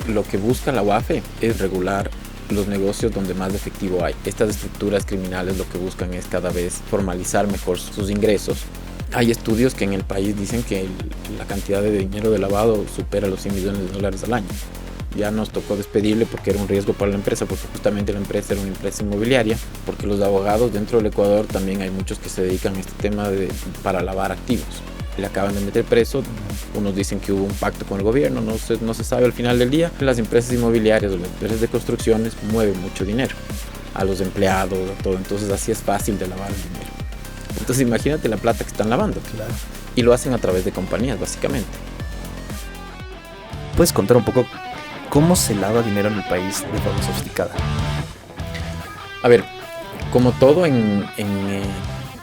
lo que busca la UAFE es regular los negocios donde más efectivo hay. Estas estructuras criminales lo que buscan es cada vez formalizar mejor sus ingresos. Hay estudios que en el país dicen que la cantidad de dinero de lavado supera los 100 millones de dólares al año. Ya nos tocó despedirle porque era un riesgo para la empresa, porque justamente la empresa era una empresa inmobiliaria, porque los abogados dentro del Ecuador también hay muchos que se dedican a este tema para lavar activos. Le acaban de meter preso, unos dicen que hubo un pacto con el gobierno, no se sabe al final del día. Las empresas inmobiliarias o las empresas de construcciones mueven mucho dinero a los empleados, a todo, entonces así es fácil de lavar el dinero. Entonces imagínate la plata que están lavando. Claro. Y lo hacen a través de compañías, básicamente. ¿Puedes contar un poco cómo se lava dinero en el país de forma sofisticada? A ver, como todo en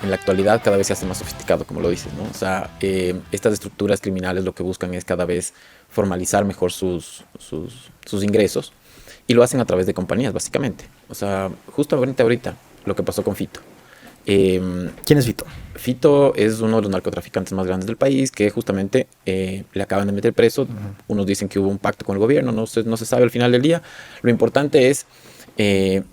la actualidad cada vez se hace más sofisticado, como lo dices, ¿no? O sea, estas estructuras criminales lo que buscan es cada vez formalizar mejor sus ingresos y lo hacen a través de compañías, básicamente. O sea, justamente ahorita lo que pasó con Fito. ¿Quién es Fito? Fito es uno de los narcotraficantes más grandes del país que justamente le acaban de meter preso. Unos dicen que hubo un pacto con el gobierno, no se sabe al final del día. Lo importante es que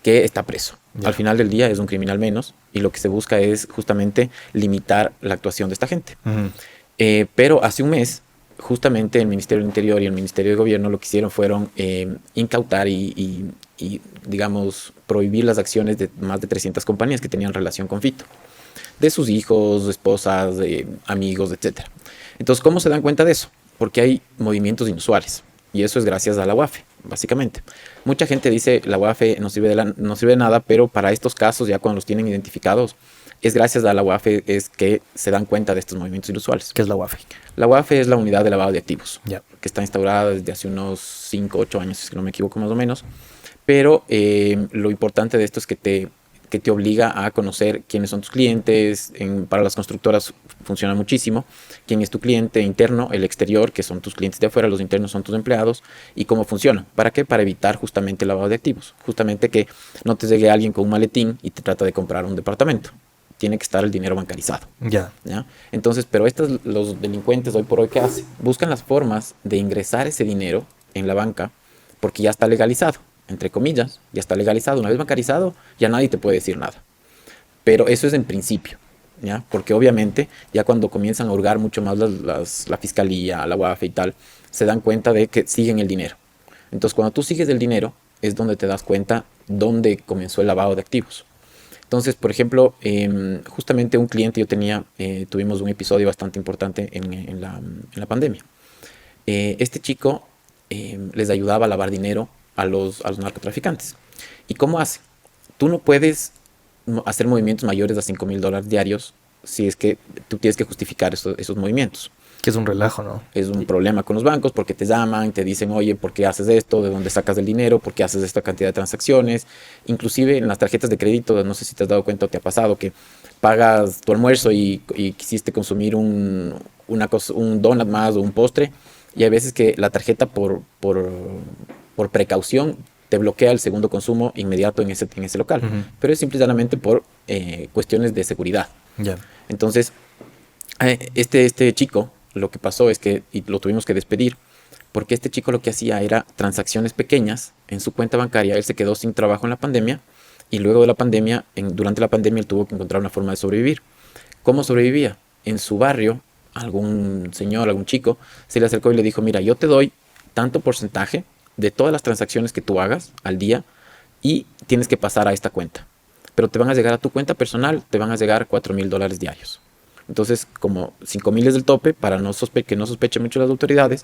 está preso. Ya. Al final del día es un criminal menos y lo que se busca es justamente limitar la actuación de esta gente. Pero hace un mes, justamente el Ministerio del Interior y el Ministerio de Gobierno lo que hicieron fueron incautar y, digamos, prohibir las acciones de más de 300 compañías que tenían relación con Fito. De sus hijos, esposas, amigos, etc. Entonces, ¿cómo se dan cuenta de eso? Porque hay movimientos inusuales. Y eso es gracias a la UAFE, básicamente. Mucha gente dice la UAFE no sirve de nada, pero para estos casos, ya cuando los tienen identificados, es gracias a la UAFE es que se dan cuenta de estos movimientos inusuales. ¿Qué es la UAFE? La UAFE es la unidad de lavado de activos, Ya. que está instaurada desde hace unos 5 o 8 años, si no me equivoco más o menos. Pero lo importante de esto es que te obliga a conocer quiénes son tus clientes. Para las constructoras funciona muchísimo. Quién es tu cliente interno, el exterior, que son tus clientes de afuera, los internos son tus empleados, y cómo funciona. ¿Para qué? Para evitar justamente el lavado de activos. Justamente que no te llegue alguien con un maletín y te trata de comprar un departamento. Tiene que estar el dinero bancarizado. Ya. ¿Ya? Entonces, pero los delincuentes hoy por hoy, ¿qué hacen? Buscan las formas de ingresar ese dinero en la banca porque ya está legalizado. Entre comillas, ya está legalizado. Una vez bancarizado, ya nadie te puede decir nada. Pero eso es en principio, ¿ya? Porque obviamente ya cuando comienzan a hurgar mucho más la fiscalía, la UAFE y tal, se dan cuenta de que siguen el dinero. Entonces, cuando tú sigues el dinero, es donde te das cuenta dónde comenzó el lavado de activos. Entonces, por ejemplo, justamente un cliente yo tenía, tuvimos un episodio bastante importante en la pandemia. Este chico les ayudaba a lavar dinero a los narcotraficantes. ¿Y cómo hace? Tú no puedes hacer movimientos mayores a $5,000 diarios si es que tú tienes que justificar esos movimientos. Que es un relajo, ¿no? Es un problema con los bancos porque te llaman, te dicen, oye, ¿por qué haces esto? ¿De dónde sacas el dinero? ¿Por qué haces esta cantidad de transacciones? Inclusive en las tarjetas de crédito, no sé si te has dado cuenta o te ha pasado que pagas tu almuerzo y quisiste consumir un donut más o un postre, y hay veces que la tarjeta por precaución te bloquea el segundo consumo inmediato en ese local. Pero es simplemente por cuestiones de seguridad. Ya. Entonces, este chico, lo que pasó es que y lo tuvimos que despedir porque este chico lo que hacía era transacciones pequeñas en su cuenta bancaria. Él se quedó sin trabajo en la pandemia y luego de la pandemia, durante la pandemia, él tuvo que encontrar una forma de sobrevivir. ¿Cómo sobrevivía? En su barrio, algún señor, algún chico, se le acercó y le dijo, mira, yo te doy tanto porcentaje de todas las transacciones que tú hagas al día y tienes que pasar a esta cuenta. Pero te van a llegar a tu cuenta personal, te van a llegar $4,000 diarios. Entonces, como 5,000 es el tope, para que no sospechen mucho las autoridades,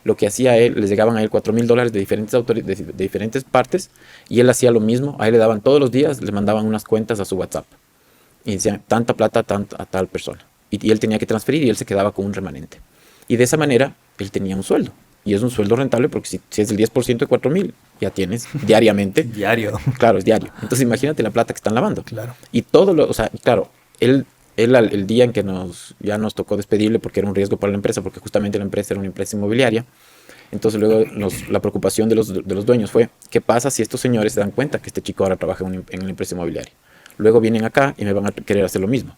lo que hacía él, les llegaban a él $4,000 de diferentes partes, y él hacía lo mismo. A él le daban todos los días, le mandaban unas cuentas a su WhatsApp y decían tanta plata a tal persona, y él tenía que transferir y él se quedaba con un remanente, y de esa manera él tenía un sueldo, y es un sueldo rentable porque si es el 10% de 4,000, ya tienes diariamente. Diario. Claro, es diario. Entonces imagínate la plata que están lavando. Claro. Y o sea, claro, él el día en que ya nos tocó despedirle porque era un riesgo para la empresa, porque justamente la empresa era una empresa inmobiliaria. Entonces luego la preocupación de los dueños fue, ¿qué pasa si estos señores se dan cuenta que este chico ahora trabaja en una empresa inmobiliaria? Luego vienen acá y me van a querer hacer lo mismo.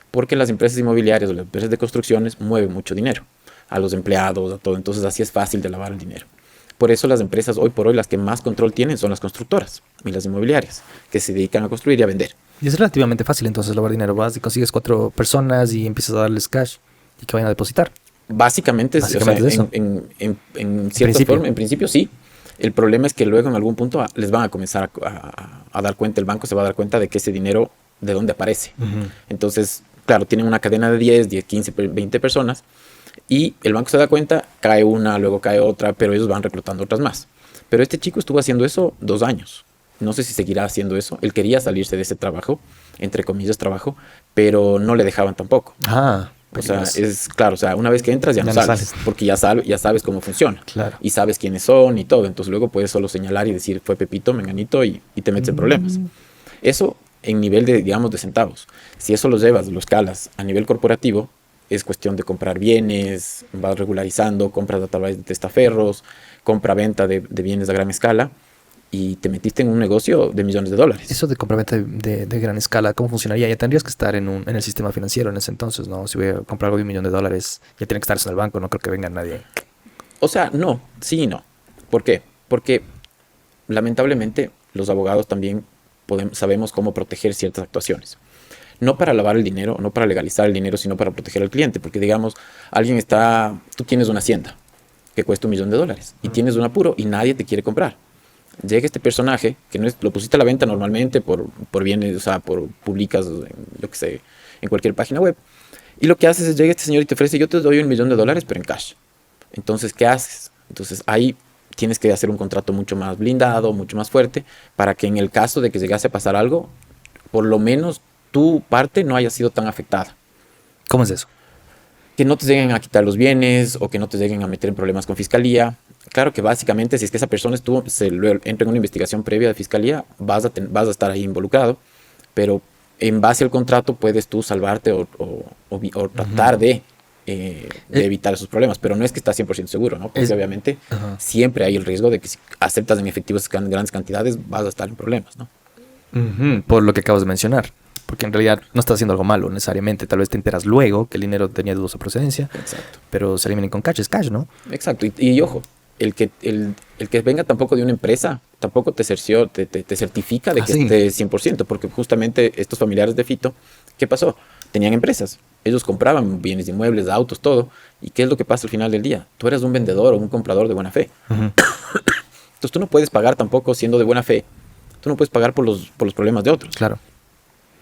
Porque las empresas inmobiliarias o las empresas de construcciones mueven mucho dinero a los empleados, a todo. Entonces así es fácil de lavar el dinero. Por eso las empresas hoy por hoy las que más control tienen son las constructoras y las inmobiliarias, que se dedican a construir y a vender. Y es relativamente fácil entonces lavar dinero. Vas y consigues 4 personas y empiezas a darles cash y que vayan a depositar. Básicamente, o sea, Básicamente es eso. en cierta forma, en principio sí. El problema es que luego en algún punto les van a comenzar a dar cuenta, el banco se va a dar cuenta de que ese dinero, de dónde aparece. Entonces, claro, tienen una cadena de 10, 15, 20 personas y el banco se da cuenta, cae una, luego cae otra, pero ellos van reclutando otras más. Pero este chico estuvo haciendo eso 2 años. No sé si seguirá haciendo eso. Él quería salirse de ese trabajo, entre comillas trabajo, pero no le dejaban tampoco. O sea, es claro, o sea, una vez que entras ya no sales, porque ya sabes cómo funciona. Claro. Y sabes quiénes son y todo. Entonces luego puedes solo señalar y decir, fue Pepito, Menganito, y te metes en problemas. Eso en nivel de, digamos, de centavos. Si eso lo llevas, lo escalas a nivel corporativo, es cuestión de comprar bienes, vas regularizando, compras a través de testaferros, compra-venta de bienes a gran escala, y te metiste en un negocio de millones de dólares. Eso de compraventa de gran escala, ¿cómo funcionaría? Ya tendrías que estar en el sistema financiero en ese entonces, ¿no? Si voy a comprar algo de $1.000.000, ya tiene que estar eso en el banco, no creo que venga nadie. O sea, no, sí y no. ¿Por qué? Porque lamentablemente los abogados también sabemos cómo proteger ciertas actuaciones. No para lavar el dinero, no para legalizar el dinero, sino para proteger al cliente. Porque digamos, tú tienes una hacienda que cuesta $1.000.000 y tienes un apuro y nadie te quiere comprar. Llega este personaje, que no es, lo pusiste a la venta normalmente por bienes, o sea, por publicas, yo que sé, en cualquier página web. Y lo que haces es, llega este señor y te ofrece, yo te doy $1.000.000, pero en cash. Entonces, ¿qué haces? Entonces, ahí tienes que hacer un contrato mucho más blindado, mucho más fuerte, para que en el caso de que llegase a pasar algo, por lo menos tu parte no haya sido tan afectada. ¿Cómo es eso? Que no te lleguen a quitar los bienes o que no te lleguen a meter en problemas con fiscalía. Claro que básicamente si es que esa persona entra en una investigación previa de fiscalía, vas a estar ahí involucrado, pero en base al contrato puedes tú salvarte o tratar de evitar esos problemas, pero no es que estás 100% seguro, ¿no? Porque obviamente siempre hay el riesgo de que si aceptas en efectivo grandes cantidades vas a estar en problemas, ¿no? Por lo que acabas de mencionar. Porque en realidad no estás haciendo algo malo necesariamente. Tal vez te enteras luego que el dinero tenía dudosa procedencia. Exacto. Pero se eliminan con cash, es cash, ¿no? Exacto. Y ojo, el que venga tampoco de una empresa, tampoco te certifica de que esté 100%. Porque justamente estos familiares de Fito, ¿qué pasó? Tenían empresas. Ellos compraban bienes inmuebles, autos, todo. ¿Y qué es lo que pasa al final del día? Tú eres un vendedor o un comprador de buena fe. Entonces tú no puedes pagar tampoco siendo de buena fe. Tú no puedes pagar por los problemas de otros. Claro.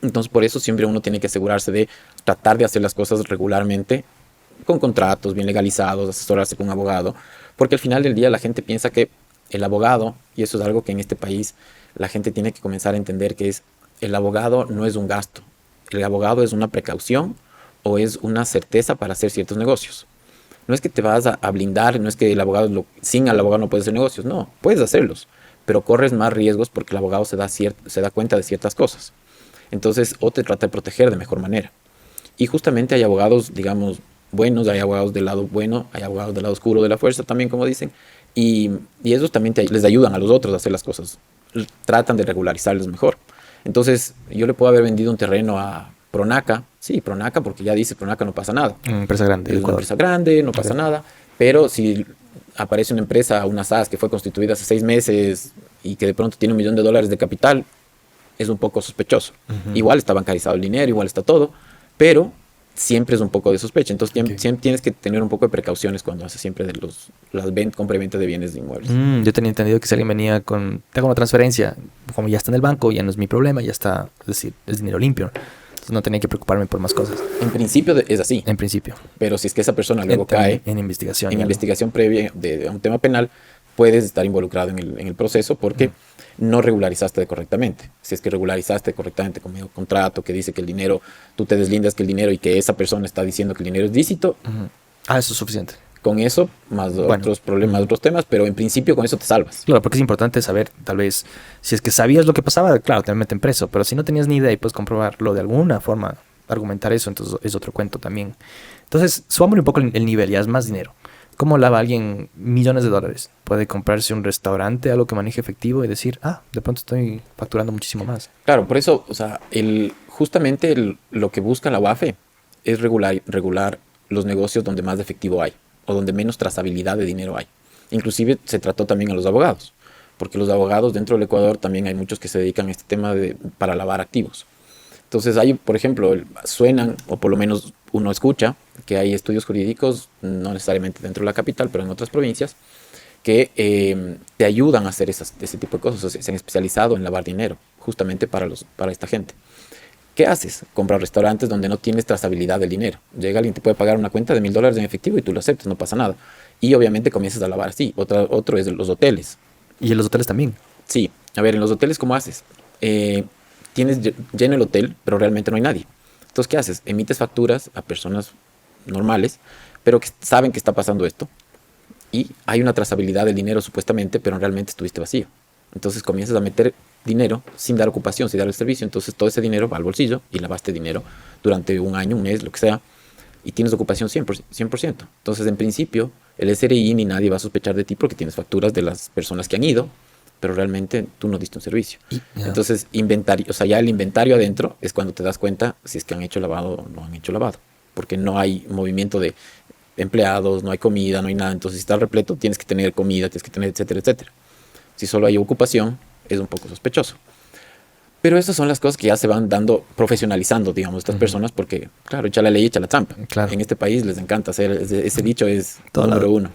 Entonces, por eso siempre uno tiene que asegurarse de tratar de hacer las cosas regularmente, con contratos bien legalizados, asesorarse con un abogado, porque al final del día la gente piensa que el abogado, y eso es algo que en este país la gente tiene que comenzar a entender, que es el abogado no es un gasto, el abogado es una precaución o es una certeza para hacer ciertos negocios. No es que te vas a blindar, no es que sin el abogado no puedes hacer negocios, no, puedes hacerlos, pero corres más riesgos porque el abogado se da cuenta de ciertas cosas. Entonces, o te trata de proteger de mejor manera. Y justamente hay abogados, digamos, buenos, hay abogados del lado bueno, hay abogados del lado oscuro de la fuerza también, como dicen, y esos también les ayudan a los otros a hacer las cosas. Tratan de regularizarlos mejor. Entonces, yo le puedo haber vendido un terreno a Pronaca, sí, Pronaca, porque ya dice Pronaca no pasa nada. Una empresa grande. Es una empresa grande, no pasa nada, pero si aparece una empresa, una SAS que fue constituida hace 6 meses y que de pronto tiene $1.000.000 de capital, es un poco sospechoso. Igual está bancarizado el dinero, igual está todo, pero siempre es un poco de sospecha. Entonces siempre tienes que tener un poco de precauciones cuando haces siempre de las compra y venta de bienes de inmuebles. Yo tenía entendido que si alguien venía te hago una transferencia, como ya está en el banco, ya no es mi problema, ya está, es decir, es dinero limpio. Entonces no tenía que preocuparme por más cosas. En principio es así. En principio. Pero si es que esa persona luego cae en investigación. En investigación previa de un tema penal, puedes estar involucrado en el proceso porque no regularizaste correctamente. Si es que regularizaste correctamente con medio contrato que dice que el dinero, tú te deslindas que el dinero y que esa persona está diciendo que el dinero es lícito. Eso es suficiente. Con eso, más otros problemas, otros temas, pero en principio con eso te salvas. Claro, porque es importante saber, tal vez, si es que sabías lo que pasaba, claro, te meten preso, pero si no tenías ni idea y puedes comprobarlo de alguna forma, argumentar eso, entonces es otro cuento también. Entonces, subámosle un poco el nivel, ya es más dinero. ¿Cómo lava alguien $1.000.000? Puede comprarse un restaurante, algo que maneje efectivo y decir, de pronto estoy facturando muchísimo más. Claro, por eso, o sea, justamente lo que busca la UAFE es regular los negocios donde más efectivo hay o donde menos trazabilidad de dinero hay. Inclusive se trató también a los abogados, porque los abogados dentro del Ecuador también hay muchos que se dedican a este tema para lavar activos. Entonces hay, por ejemplo, suenan, o por lo menos uno escucha, que hay estudios jurídicos, no necesariamente dentro de la capital, pero en otras provincias, que te ayudan a hacer ese tipo de cosas. O sea, se han especializado en lavar dinero, justamente para esta gente. ¿Qué haces? Comprar restaurantes donde no tienes trazabilidad del dinero. Llega alguien, te puede pagar una cuenta de $1,000 en efectivo y tú lo aceptas, no pasa nada. Y obviamente comienzas a lavar así. Otro es los hoteles. Y en los hoteles también. Sí, a ver, en los hoteles, ¿cómo haces? Tienes lleno el hotel, pero realmente no hay nadie. Entonces, ¿qué haces? Emites facturas a personas normales, pero que saben que está pasando esto. Y hay una trazabilidad del dinero supuestamente, pero realmente estuviste vacío. Entonces comienzas a meter dinero sin dar ocupación, sin dar el servicio. Entonces todo ese dinero va al bolsillo y lavaste dinero durante un año, un mes, lo que sea, y tienes ocupación 100%. Entonces, en principio, el SRI ni nadie va a sospechar de ti porque tienes facturas de las personas que han ido, pero realmente tú no diste un servicio. Entonces, inventario, o sea, ya el inventario adentro es cuando te das cuenta si es que han hecho lavado o no han hecho lavado, porque no hay movimiento de empleados, no hay comida, no hay nada. Entonces, si está repleto, tienes que tener comida, tienes que tener, etcétera, etcétera. Si solo hay ocupación, es un poco sospechoso. Pero esas son las cosas que ya se van dando, profesionalizando, digamos, estas personas, porque, claro, echa la ley, echa la trampa. Claro. En este país les encanta hacer, ese dicho es número uno.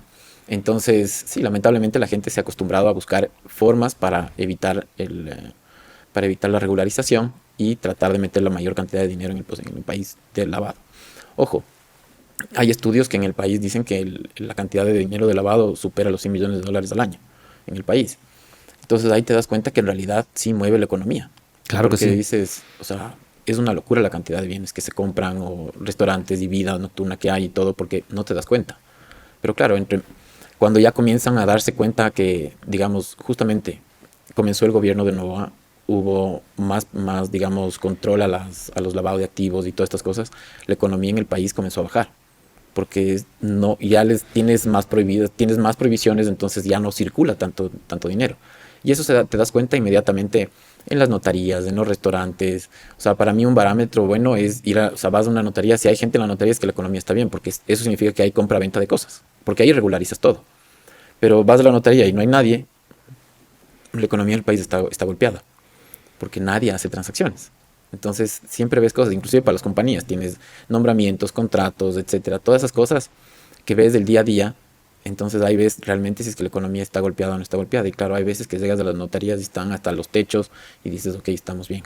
Entonces, sí, lamentablemente la gente se ha acostumbrado a buscar formas para evitar la regularización y tratar de meter la mayor cantidad de dinero en el país del lavado. Ojo, hay estudios que en el país dicen que la cantidad de dinero de lavado supera los $100 millones al año en el país. Entonces ahí te das cuenta que en realidad sí mueve la economía. Claro que sí. Porque dices, o sea, es una locura la cantidad de bienes que se compran o restaurantes y vida nocturna que hay y todo porque no te das cuenta. Pero claro, cuando ya comienzan a darse cuenta que, digamos, justamente comenzó el gobierno de Novoa, hubo más digamos, control a los lavados de activos y todas estas cosas, la economía en el país comenzó a bajar. Porque no, ya tienes más prohibiciones, entonces ya no circula tanto dinero. Y eso te das cuenta inmediatamente en las notarías, en los restaurantes. O sea, para mí un parámetro bueno es o sea, vas a una notaría, si hay gente en la notaría es que la economía está bien, porque eso significa que hay compra-venta de cosas, porque ahí regularizas todo. Pero vas a la notaría y no hay nadie, la economía del país está golpeada, porque nadie hace transacciones. Entonces, siempre ves cosas, inclusive para las compañías, tienes nombramientos, contratos, etcétera, todas esas cosas que ves del día a día. Entonces, ahí ves realmente si es que la economía está golpeada o no está golpeada. Y claro, hay veces que llegas a las notarías y están hasta los techos y dices, ok, estamos bien.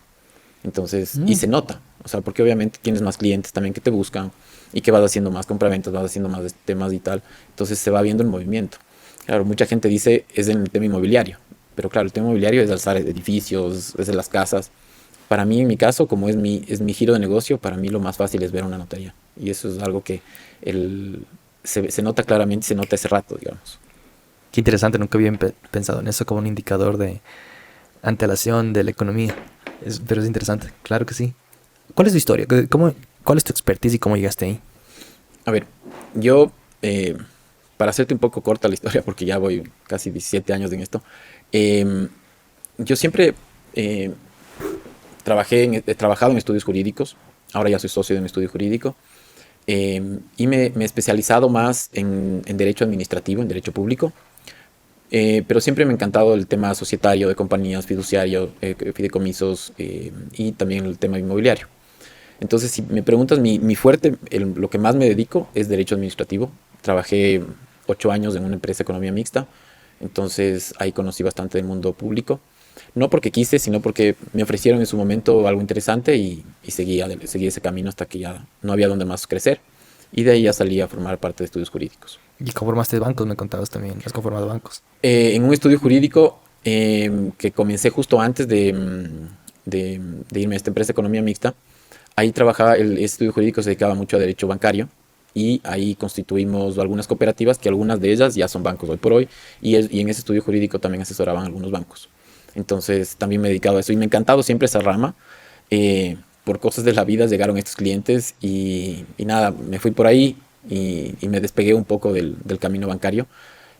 Entonces, y se nota, o sea, porque obviamente tienes más clientes también que te buscan y que vas haciendo más compraventas, vas haciendo más temas y tal. Entonces, se va viendo el movimiento. Claro, mucha gente dice, es en el tema inmobiliario. Pero claro, el tema inmobiliario es alzar edificios, es de las casas. Para mí, en mi caso, como es mi giro de negocio, para mí lo más fácil es ver una notaría. Y eso es algo que se nota claramente, se nota ese rato, digamos. Qué interesante, nunca había pensado en eso como un indicador de antelación de la economía. Pero es interesante, claro que sí. ¿Cuál es tu historia? ¿Cuál es tu expertise y cómo llegaste ahí? A ver, yo, para hacerte un poco corta la historia, porque ya voy casi 17 años en esto, yo siempre... he trabajado en estudios jurídicos, ahora ya soy socio de un estudio jurídico, y me he especializado más en derecho administrativo, en derecho público, pero siempre me ha encantado el tema societario, de compañías, fiduciario, fideicomisos, y también el tema inmobiliario. Entonces, si me preguntas, mi fuerte, lo que más me dedico es derecho administrativo. Trabajé 8 años en una empresa de economía mixta, entonces ahí conocí bastante del mundo público. No porque quise, sino porque me ofrecieron en su momento algo interesante y seguí ese camino hasta que ya no había donde más crecer. Y de ahí ya salí a formar parte de estudios jurídicos. ¿Y conformaste bancos? Me contabas también. ¿Has conformado bancos? En un estudio jurídico que comencé justo antes de irme a esta empresa de economía mixta. Ahí trabajaba, el estudio jurídico se dedicaba mucho a derecho bancario. Y ahí constituimos algunas cooperativas, que algunas de ellas ya son bancos hoy por hoy. Y en ese estudio jurídico también asesoraban algunos bancos. Entonces también me he dedicado a eso y me ha encantado siempre esa rama. Por cosas de la vida llegaron estos clientes y nada, me fui por ahí y me despegué un poco del camino bancario.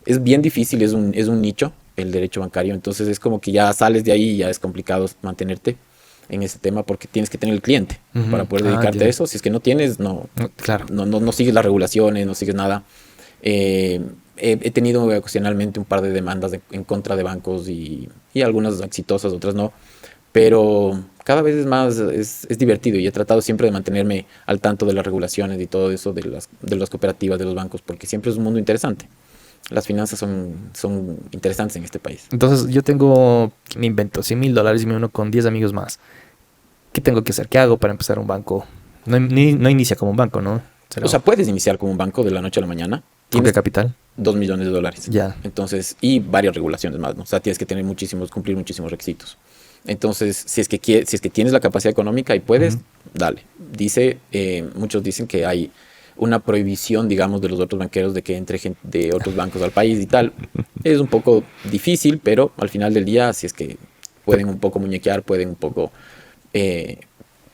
Es bien difícil, es un nicho el derecho bancario, entonces es como que ya sales de ahí y ya es complicado mantenerte en ese tema porque tienes que tener el cliente para poder dedicarte a eso. Si es que no tienes, claro. no sigues las regulaciones, no sigues nada. he tenido ocasionalmente un par de demandas en contra de bancos y algunas exitosas, otras no. Pero cada vez es más, es divertido y he tratado siempre de mantenerme al tanto de las regulaciones y todo eso de las cooperativas, de los bancos, porque siempre es un mundo interesante. Las finanzas son interesantes en este país. Entonces yo tengo, me invento $100,000 y me uno con 10 amigos más. ¿Qué tengo que hacer? ¿Qué hago para empezar un banco? No, no inicia como un banco, ¿no? O sea, puedes iniciar como un banco de la noche a la mañana. ¿Con qué Tienes capital? $2 millones. Ya. Entonces, y varias regulaciones más, ¿no? O sea, tienes que tener cumplir muchísimos requisitos. Entonces, si es que tienes la capacidad económica y puedes, Ujú. dale. Muchos dicen que hay una prohibición, digamos, de los otros banqueros de que entre gente de otros bancos al país y tal. Es un poco difícil, pero al final del día, si es que pueden un poco muñequear, pueden un poco eh,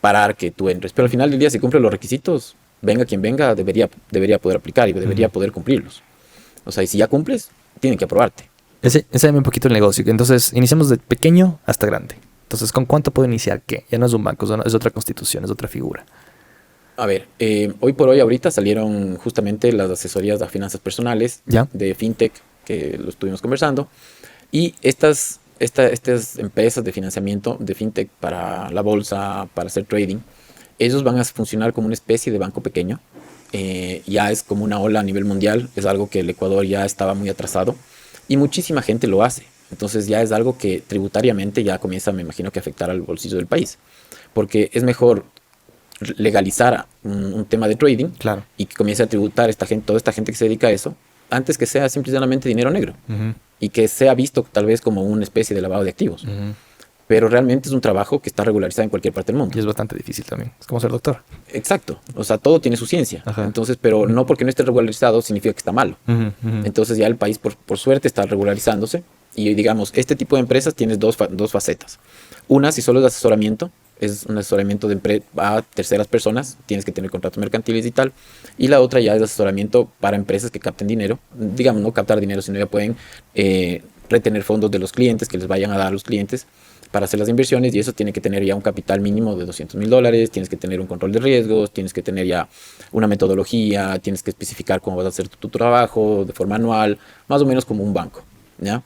parar que tú entres. Pero al final del día, si cumple los requisitos, venga quien venga, debería poder aplicar y debería Ujú. poder cumplirlos. O sea, y si ya cumples, tienen que aprobarte. Enséñame un poquito el negocio. Entonces, iniciamos de pequeño hasta grande. Entonces, ¿con cuánto puedo iniciar qué? Ya no es un banco, es otra constitución, es otra figura. A ver, hoy por hoy ahorita salieron justamente las asesorías de finanzas personales ¿Ya? de FinTech, que lo estuvimos conversando, y estas empresas de financiamiento de FinTech para la bolsa, para hacer trading, ellos van a funcionar como una especie de banco pequeño. Ya es como una ola a nivel mundial, es algo que el Ecuador ya estaba muy atrasado y muchísima gente lo hace. Entonces ya es algo que tributariamente ya comienza, me imagino, que afectar al bolsillo del país, porque es mejor legalizar un tema de trading Claro. y que comience a tributar toda esta gente que se dedica a eso, antes que sea simplemente dinero negro Ujú, y que sea visto tal vez como una especie de lavado de activos. ujú. Pero realmente es un trabajo que está regularizado en cualquier parte del mundo. Y es bastante difícil también. Es como ser doctor. Exacto. O sea, todo tiene su ciencia. Ajá. Entonces, pero no porque no esté regularizado significa que está malo. Ujú, ujú. Entonces ya el país, por suerte, está regularizándose. Y digamos, este tipo de empresas tienes dos facetas. Una, si solo es de asesoramiento, es un asesoramiento a terceras personas, tienes que tener contratos mercantiles y tal. Y la otra ya es de asesoramiento para empresas que capten dinero. Digamos, no captar dinero, sino ya pueden retener fondos de los clientes que les vayan a dar a los clientes para hacer las inversiones, y eso tiene que tener ya un capital mínimo de $200,000, tienes que tener un control de riesgos, tienes que tener ya una metodología, tienes que especificar cómo vas a hacer tu trabajo de forma anual, más o menos como un banco, ¿ya?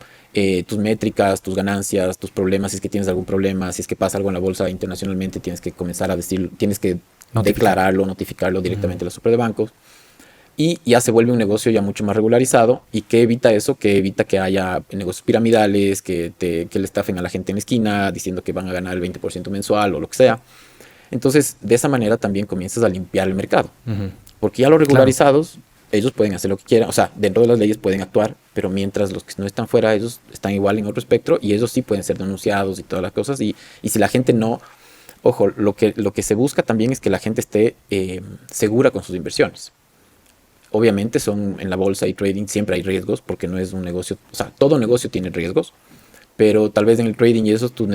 Tus métricas, tus ganancias, tus problemas, si es que tienes algún problema, si es que pasa algo en la bolsa internacionalmente, tienes que comenzar a decir, tienes que declararlo, notificarlo directamente a la super de bancos. Y ya se vuelve un negocio ya mucho más regularizado. ¿Y qué evita eso? Que evita que haya negocios piramidales, que le estafen a la gente en la esquina diciendo que van a ganar el 20% mensual o lo que sea. Entonces, de esa manera también comienzas a limpiar el mercado. Ujú. Porque ya los Claro. regularizados, ellos pueden hacer lo que quieran. O sea, dentro de las leyes pueden actuar, pero mientras los que no están fuera, ellos están igual en otro espectro y ellos sí pueden ser denunciados y todas las cosas. Y si la gente no... Ojo, lo que se busca también es que la gente esté segura con sus inversiones. Obviamente en la bolsa y trading siempre hay riesgos porque no es un negocio, o sea, todo negocio tiene riesgos, pero tal vez en el trading y eso tu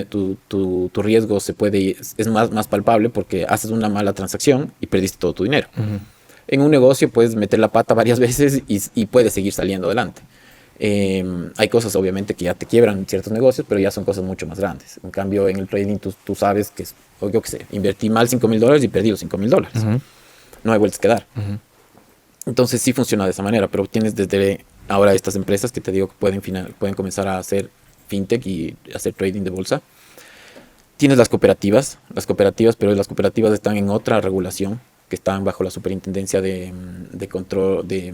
riesgo es más palpable porque haces una mala transacción y perdiste todo tu dinero. Ujú. En un negocio puedes meter la pata varias veces y puedes seguir saliendo adelante. Hay cosas obviamente que ya te quiebran ciertos negocios, pero ya son cosas mucho más grandes. En cambio, en el trading tú sabes que o yo qué sé, invertí mal $5,000 y perdí los $5,000. Ujú. No hay vueltas que dar. Ujú. Entonces sí funciona de esa manera, pero tienes desde ahora estas empresas que te digo que pueden comenzar a hacer fintech y hacer trading de bolsa. Tienes pero las cooperativas están en otra regulación, que están bajo la superintendencia de control de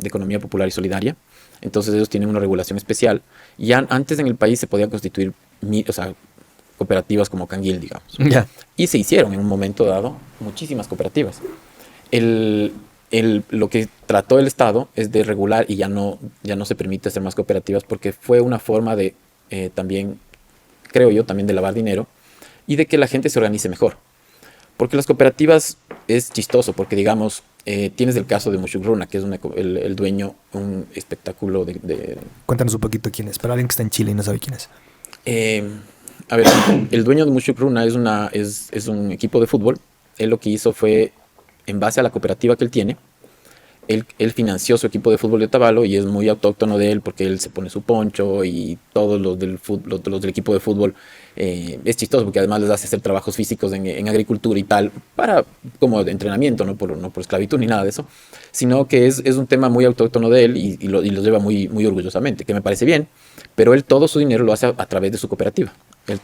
economía popular y solidaria. Entonces ellos tienen una regulación especial. Ya antes en el país se podían constituir o sea, cooperativas como Canguil, digamos. Ya. Y se hicieron en un momento dado muchísimas cooperativas. Lo que trató el Estado es de regular y ya no se permite hacer más cooperativas porque fue una forma de también, creo yo, también de lavar dinero y de que la gente se organice mejor. Porque las cooperativas es chistoso porque, digamos, tienes el caso de Mushugruna, que es el dueño, un espectáculo Cuéntanos un poquito quién es. Para alguien que está en Chile y no sabe quién es. eh, a ver, el dueño de Mushugruna es un equipo de fútbol. Él lo que hizo fue, en base a la cooperativa que él tiene, él financió su equipo de fútbol de Otavalo y es muy autóctono de él porque él se pone su poncho y todos los del, los del equipo de fútbol es chistoso porque además les hace hacer trabajos físicos en agricultura y tal, para como de entrenamiento, no por esclavitud ni nada de eso, sino que es un tema muy autóctono de él y lo lleva muy orgullosamente, que me parece bien, pero él todo su dinero lo hace a través de su cooperativa. Él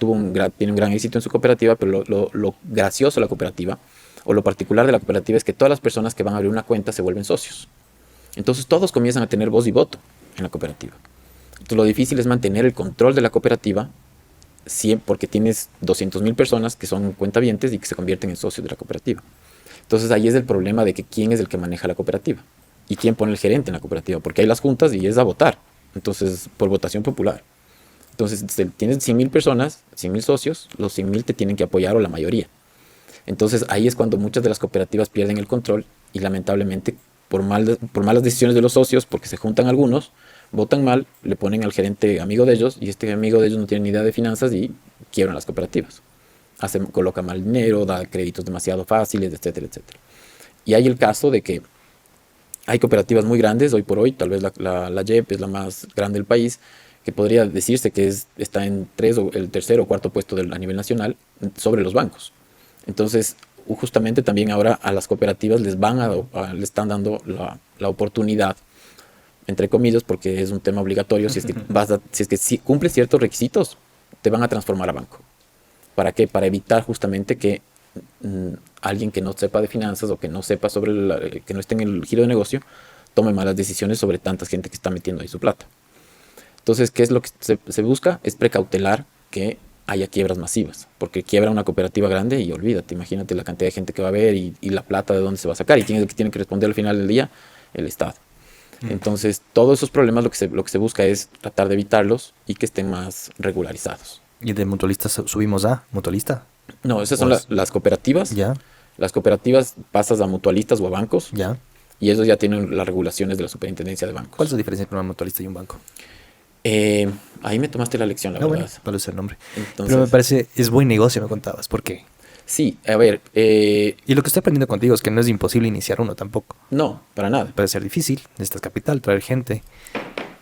tiene un gran éxito en su cooperativa, pero lo gracioso de la cooperativa o lo particular de la cooperativa es que todas las personas que van a abrir una cuenta se vuelven socios. Entonces todos comienzan a tener voz y voto en la cooperativa. Entonces lo difícil es mantener el control de la cooperativa porque tienes 200.000 personas que son cuentavientes y que se convierten en socios de la cooperativa. Entonces ahí es el problema de que quién es el que maneja la cooperativa y quién pone el gerente en la cooperativa, porque hay las juntas y es a votar, entonces por votación popular. Entonces tienes 100.000 personas, 100.000 socios, los 100.000 te tienen que apoyar o la mayoría. Entonces ahí es cuando muchas de las cooperativas pierden el control y lamentablemente por malas decisiones de los socios, porque se juntan algunos, votan mal, le ponen al gerente amigo de ellos y este amigo de ellos no tiene ni idea de finanzas y quiebran las cooperativas. Coloca mal dinero, da créditos demasiado fáciles, etcétera, etcétera. Y hay el caso de que hay cooperativas muy grandes, hoy por hoy, tal vez la YEP es la más grande del país, que podría decirse que está en el tercer o cuarto puesto a nivel nacional sobre los bancos. Entonces, justamente también ahora a las cooperativas le están dando la oportunidad, entre comillas, porque es un tema obligatorio, si es que si cumples ciertos requisitos, te van a transformar a banco. ¿Para qué? Para evitar justamente que alguien que no sepa de finanzas o que no sepa que no esté en el giro de negocio, tome malas decisiones sobre tanta gente que está metiendo ahí su plata. Entonces, ¿qué es lo que se busca? Es precautelar que haya quiebras masivas, porque quiebra una cooperativa grande y olvídate, imagínate la cantidad de gente que va a haber y la plata de dónde se va a sacar y quién es el que tiene que responder al final del día, el Estado. Entonces, todos esos problemas lo que se busca es tratar de evitarlos y que estén más regularizados. ¿Y de mutualistas subimos a mutualista? No, esas son las cooperativas. Ya. Las cooperativas pasas a mutualistas o a bancos. Ya. Y ellos ya tienen las regulaciones de la superintendencia de bancos. ¿Cuál es la diferencia entre un mutualista y un banco? Ahí me tomaste la lección, la verdad. Bueno, ¿cuál es el nombre? Entonces, pero me parece, es buen negocio, me contabas. ¿Por qué? Sí, a ver. Y lo que estoy aprendiendo contigo es que no es imposible iniciar uno tampoco. No, para nada. Puede ser difícil, necesitas capital, traer gente,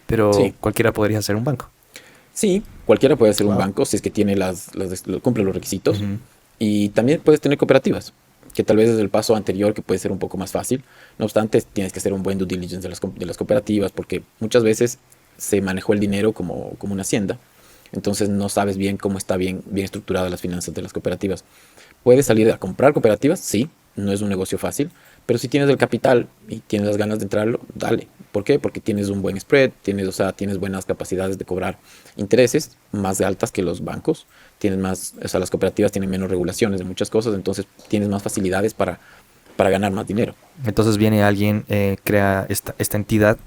pero Sí. cualquiera podría hacer un banco. Sí, cualquiera puede ser un Wow. banco si es que tiene cumple los requisitos. Ujú. Y también puedes tener cooperativas, que tal vez es el paso anterior que puede ser un poco más fácil. No obstante, tienes que hacer un buen due diligence de las cooperativas, porque muchas veces se manejó el dinero como una hacienda. Entonces no sabes bien cómo está bien estructuradas las finanzas de las cooperativas. ¿Puedes salir a comprar cooperativas? Sí, no es un negocio fácil, pero si tienes el capital y tienes las ganas de entrarlo, dale. ¿Por qué? Porque tienes un buen spread, tienes buenas capacidades de cobrar intereses más altas que los bancos, las cooperativas tienen menos regulaciones de muchas cosas, entonces tienes más facilidades para ganar más dinero. Entonces viene alguien, crea esta entidad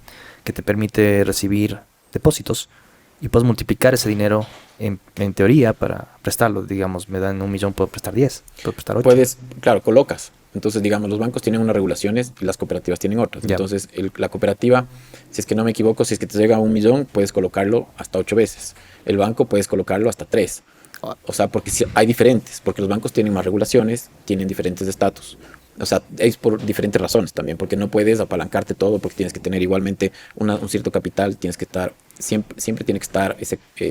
que te permite recibir depósitos y puedes multiplicar ese dinero en teoría para prestarlo. Digamos, me dan 1.000.000, puedo prestar 10, puedo prestar 8. Claro, colocas. Entonces, digamos, los bancos tienen unas regulaciones y las cooperativas tienen otras. Ya. Entonces, la cooperativa, si es que no me equivoco, si es que te llega a 1.000.000, puedes colocarlo hasta 8 veces. El banco puedes colocarlo hasta 3. O sea, porque hay diferentes, porque los bancos tienen más regulaciones, tienen diferentes estatus. O sea, es por diferentes razones también, porque no puedes apalancarte todo, porque tienes que tener igualmente un cierto capital, tienes que estar, siempre tiene que estar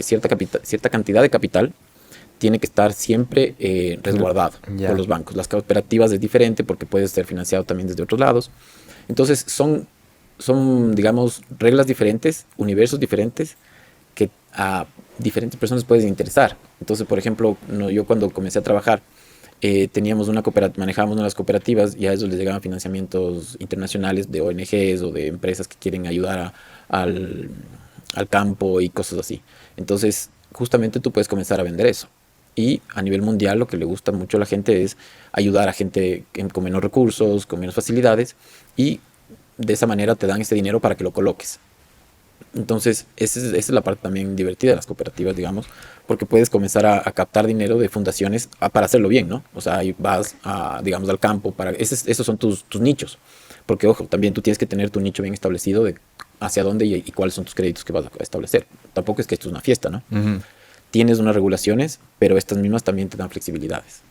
cierta cantidad de capital, tiene que estar siempre resguardado Ya. por los bancos. Las cooperativas es diferente porque puedes ser financiado también desde otros lados. Entonces, son digamos, reglas diferentes, universos diferentes, que a diferentes personas pueden interesar. Entonces, por ejemplo, yo cuando comencé a trabajar, manejábamos unas cooperativas y a ellos les llegaban financiamientos internacionales de ONGs o de empresas que quieren ayudar al campo y cosas así. Entonces, justamente tú puedes comenzar a vender eso. Y a nivel mundial lo que le gusta mucho a la gente es ayudar a gente con menos recursos, con menos facilidades, y de esa manera te dan ese dinero para que lo coloques. Entonces, esa es la parte también divertida de las cooperativas, digamos, porque puedes comenzar a captar dinero de fundaciones para hacerlo bien, ¿no? O sea, ahí vas, digamos, al campo, esos son tus nichos. Porque, ojo, también tú tienes que tener tu nicho bien establecido de hacia dónde y cuáles son tus créditos que vas a establecer. Tampoco es que esto es una fiesta, ¿no? Ujú. Tienes unas regulaciones, pero estas mismas también te dan flexibilidades.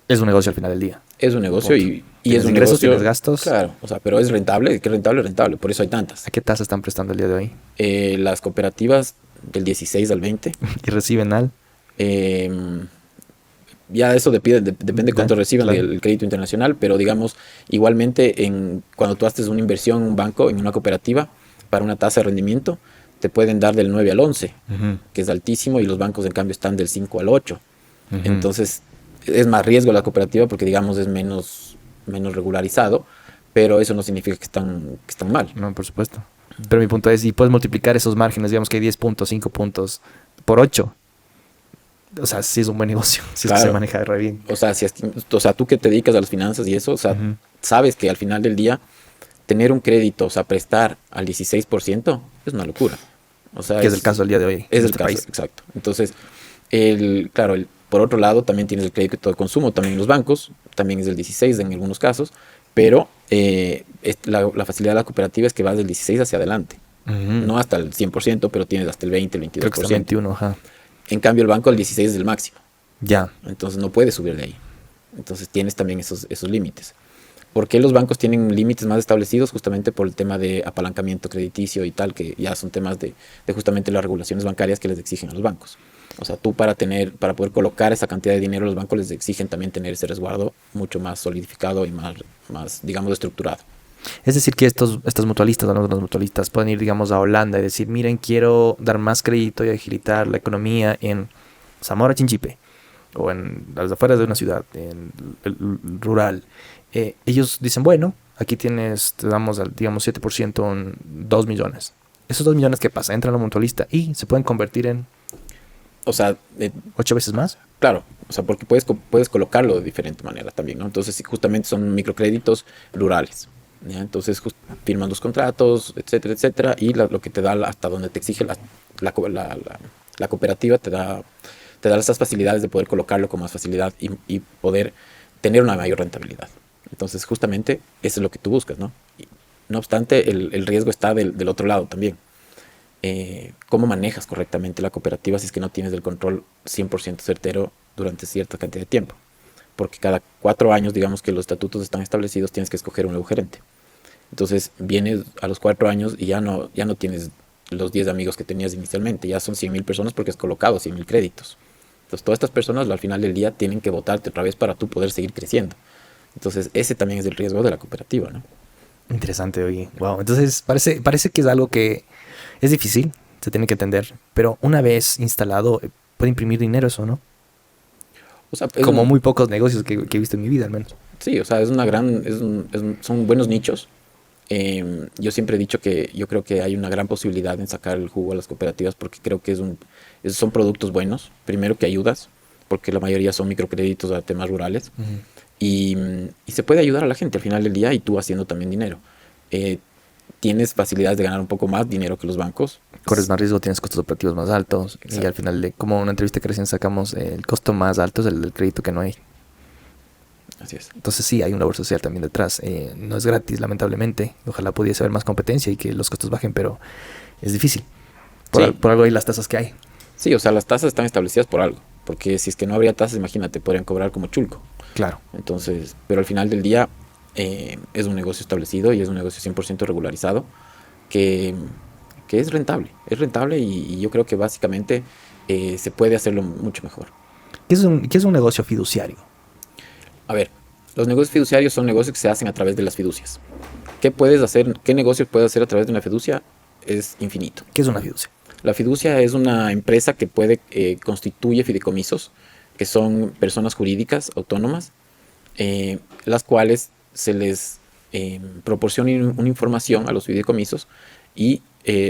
Es un negocio al final del día. Es un negocio y Tienes es un ingresos, negocio. tienes gastos. Claro, o sea, pero es rentable, que rentable, rentable, por eso hay tantas. ¿A qué tasa están prestando el día de hoy? Las cooperativas del 16 al 20. ¿Y reciben al? eh, ya eso depende cuánto reciban Claro. del crédito internacional, pero digamos, igualmente cuando tú haces una inversión en un banco, en una cooperativa, para una tasa de rendimiento, te pueden dar del 9 al 11, que es altísimo, y los bancos en cambio están del 5 al 8. Entonces, es más riesgo la cooperativa porque, digamos, es menos regularizado, pero eso no significa que están mal. No, por supuesto. Pero mi punto es, y puedes multiplicar esos márgenes, digamos que hay 10 puntos, 5 puntos, por 8. O sea, sí es un buen negocio, si es que se Claro. maneja re bien. O sea, o sea, tú que te dedicas a las finanzas y eso, o sea, sabes que al final del día tener un crédito, o sea, prestar al 16% es una locura. O sea, Que es el caso del día de hoy Es en el este caso, país. exacto. Entonces, claro, por otro lado, también tienes el crédito de consumo, también en los bancos, también es del 16 en algunos casos, pero la facilidad de la cooperativa es que vas del 16 hacia adelante. No hasta el 100%, pero tienes hasta el 20, el 22%. Creo que está 21, ajá. En cambio, el banco el 16 es el máximo. Ya. Entonces no puedes subir de ahí. Entonces tienes también esos límites. ¿Por qué los bancos tienen límites más establecidos? Justamente por el tema de apalancamiento crediticio y tal, que ya son temas de justamente las regulaciones bancarias que les exigen a los bancos. O sea, tú para poder colocar esa cantidad de dinero, los bancos les exigen también tener ese resguardo mucho más solidificado y más digamos, estructurado. Es decir, que estos mutualistas, los mutualistas, pueden ir, digamos, a Holanda y decir, miren, quiero dar más crédito y agilitar la economía en Zamora Chinchipe, o en las afueras de una ciudad, en el rural. Ellos dicen, bueno, aquí te damos, digamos, 7% en 2 millones. Esos 2 millones, ¿qué pasa? Entran a la mutualista y se pueden convertir en O sea, 8 veces más. claro, o sea, porque puedes colocarlo de diferente manera también, ¿no? Entonces, sí, justamente son microcréditos rurales, ¿ya? Entonces, firman los contratos, etcétera, etcétera, y lo que te da hasta donde te exige la cooperativa te da esas facilidades de poder colocarlo con más facilidad y poder tener una mayor rentabilidad. Entonces, justamente, eso es lo que tú buscas, ¿no? No obstante, el riesgo está del otro lado también. Cómo manejas correctamente la cooperativa si es que no tienes el control 100% certero durante cierta cantidad de tiempo. Porque cada 4 años, digamos que los estatutos están establecidos, tienes que escoger un nuevo gerente. Entonces vienes a los 4 años y ya no tienes los 10 amigos que tenías inicialmente, ya son 100.000 personas porque has colocado 100.000 créditos. Entonces todas estas personas al final del día tienen que votarte otra vez para tú poder seguir creciendo. Entonces ese también es el riesgo de la cooperativa, ¿no? Interesante, oye. Wow. Entonces, parece que es algo que es difícil, se tiene que entender, pero una vez instalado, puede imprimir dinero eso, ¿no? O sea, Como muy pocos negocios que he visto en mi vida, al menos. Sí, o sea, son buenos nichos. Yo siempre he dicho que yo creo que hay una gran posibilidad en sacar el jugo a las cooperativas porque creo que son productos buenos. Primero que ayudas, porque la mayoría son microcréditos a temas rurales. Y se puede ayudar a la gente al final del día y tú haciendo también dinero. Tienes facilidades de ganar un poco más dinero que los bancos. Corres más riesgo, tienes costos operativos más altos. Exacto. Y al final, como una entrevista que recién sacamos, el costo más alto es el del crédito que no hay. Así es. Entonces sí, hay una labor social también detrás. No es gratis, lamentablemente. Ojalá pudiese haber más competencia y que los costos bajen, pero es difícil. Sí. Por algo hay las tasas que hay. Sí, o sea, las tasas están establecidas por algo. Porque si es que no habría tasas, imagínate, podrían cobrar como chulco. Claro. Entonces, pero al final del día es un negocio establecido y es un negocio 100% regularizado que es rentable. Es rentable y yo creo que básicamente se puede hacerlo mucho mejor. ¿Qué es un negocio fiduciario? A ver, los negocios fiduciarios son negocios que se hacen a través de las fiducias. ¿Qué puedes hacer? ¿Qué negocio puedes hacer a través de una fiducia? Es infinito. ¿Qué es una fiducia? La fiducia es una empresa que constituye fideicomisos, que son personas jurídicas autónomas, las cuales se les proporciona una información a los fideicomisos y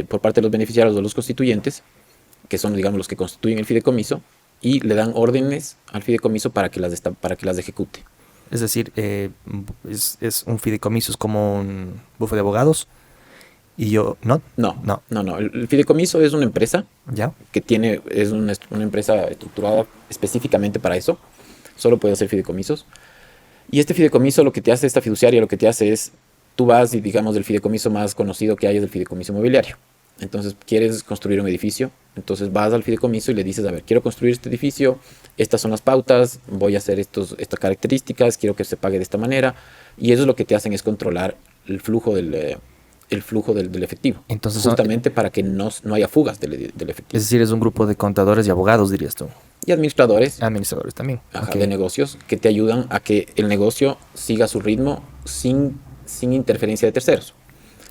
por parte de los beneficiarios o los constituyentes, que son, digamos, los que constituyen el fideicomiso, y le dan órdenes al fideicomiso para que las ejecute. Es decir, es un fideicomiso, es como un bufete de abogados. Y yo, ¿no? No. El fideicomiso es una empresa ¿Ya? que es una empresa estructurada específicamente para eso. Solo puede hacer fideicomisos. Y este fideicomiso, lo que te hace, esta fiduciaria, lo que te hace es, tú vas y, digamos, el fideicomiso más conocido que hay es el fideicomiso inmobiliario. Entonces, quieres construir un edificio, entonces vas al fideicomiso y le dices, a ver, quiero construir este edificio, estas son las pautas, voy a hacer estas características, quiero que se pague de esta manera, y eso es lo que te hacen es controlar el flujo del efectivo, Entonces, justamente para que no haya fugas del efectivo. es decir, es un grupo de contadores y abogados, dirías tú. Y administradores, Administradores también. ajá, Ok. de negocios que te ayudan a que el negocio siga su ritmo sin interferencia de terceros.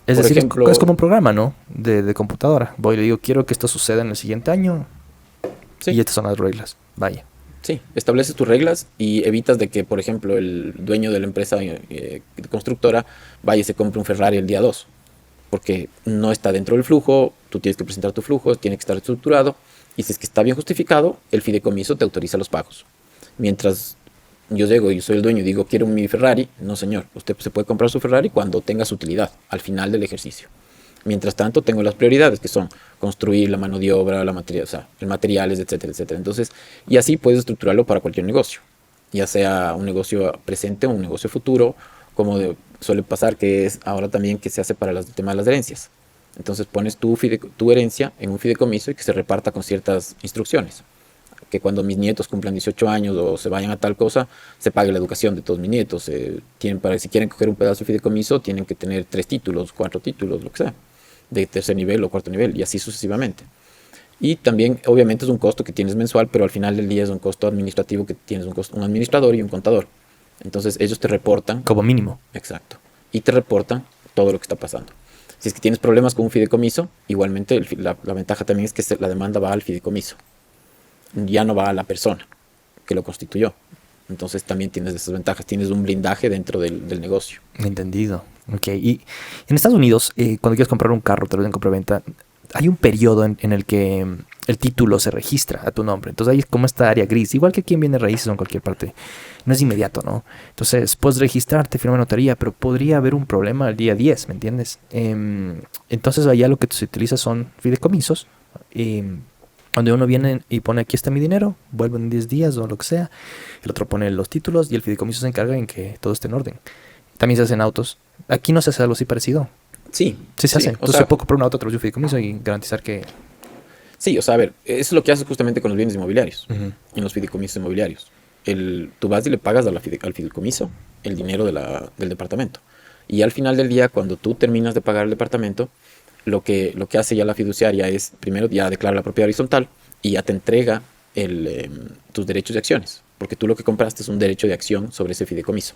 Es Por decir, ejemplo, es como un programa, ¿no? De computadora. Voy y le digo, quiero que esto suceda en el siguiente año. sí, Y estas son las reglas. Vaya. sí, estableces tus reglas y evitas de que, por ejemplo, el dueño de la empresa constructora vaya y se compre un Ferrari el día 2, porque no está dentro del flujo, tú tienes que presentar tu flujo, tiene que estar estructurado, y si es que está bien justificado, el fideicomiso te autoriza los pagos. Mientras yo llego y soy el dueño y digo, quiero mi Ferrari, no señor, usted se puede comprar su Ferrari cuando tenga su utilidad, al final del ejercicio. Mientras tanto, tengo las prioridades, que son construir, la mano de obra, o sea, el materiales, etcétera, etcétera. Entonces, y así puedes estructurarlo para cualquier negocio, ya sea un negocio presente o un negocio futuro, como suele pasar que es ahora también que se hace para el tema de las herencias. Entonces pones tu herencia en un fideicomiso y que se reparta con ciertas instrucciones. Que cuando mis nietos cumplan 18 años o se vayan a tal cosa, se pague la educación de todos mis nietos. Si quieren coger un pedazo de fideicomiso, tienen que tener 3 títulos, 4 títulos, lo que sea, de tercer nivel o cuarto nivel, y así sucesivamente. Y también, obviamente, es un costo que tienes mensual, pero al final del día es un costo administrativo que tienes un administrador y un contador. Entonces ellos te reportan. Como mínimo. Exacto. Y te reportan todo lo que está pasando. Si es que tienes problemas con un fideicomiso, igualmente la ventaja también es que la demanda va al fideicomiso. Ya no va a la persona que lo constituyó. Entonces también tienes esas ventajas. Tienes un blindaje dentro del negocio. Entendido. Ok. Y en Estados Unidos, cuando quieres comprar un carro, tal vez en compraventa, hay un periodo en el que el título se registra a tu nombre. Entonces hay como esta área gris, igual que aquí en bienes raíces o en cualquier parte. No es inmediato, ¿no? Entonces puedes registrarte, firmar notaría, pero podría haber un problema el día 10, ¿me entiendes? Entonces allá lo que se utiliza son fideicomisos, donde uno viene y pone, aquí está mi dinero, vuelvo en 10 días o lo que sea. El otro pone los títulos y el fideicomiso se encarga en que todo esté en orden. También se hacen autos. Aquí no se hace algo así parecido. Sí. Sí se hace. O Entonces sea, se puede comprar un auto a través de un fideicomiso y garantizar que... sí, o sea, a ver, eso es lo que haces justamente con los bienes inmobiliarios, Ujú. en los fideicomisos inmobiliarios. Tú vas y le pagas al fideicomiso el dinero del departamento. Y al final del día, cuando tú terminas de pagar el departamento, lo que hace ya la fiduciaria es, primero ya declara la propiedad horizontal y ya te entrega tus derechos de acciones. Porque tú lo que compraste es un derecho de acción sobre ese fideicomiso.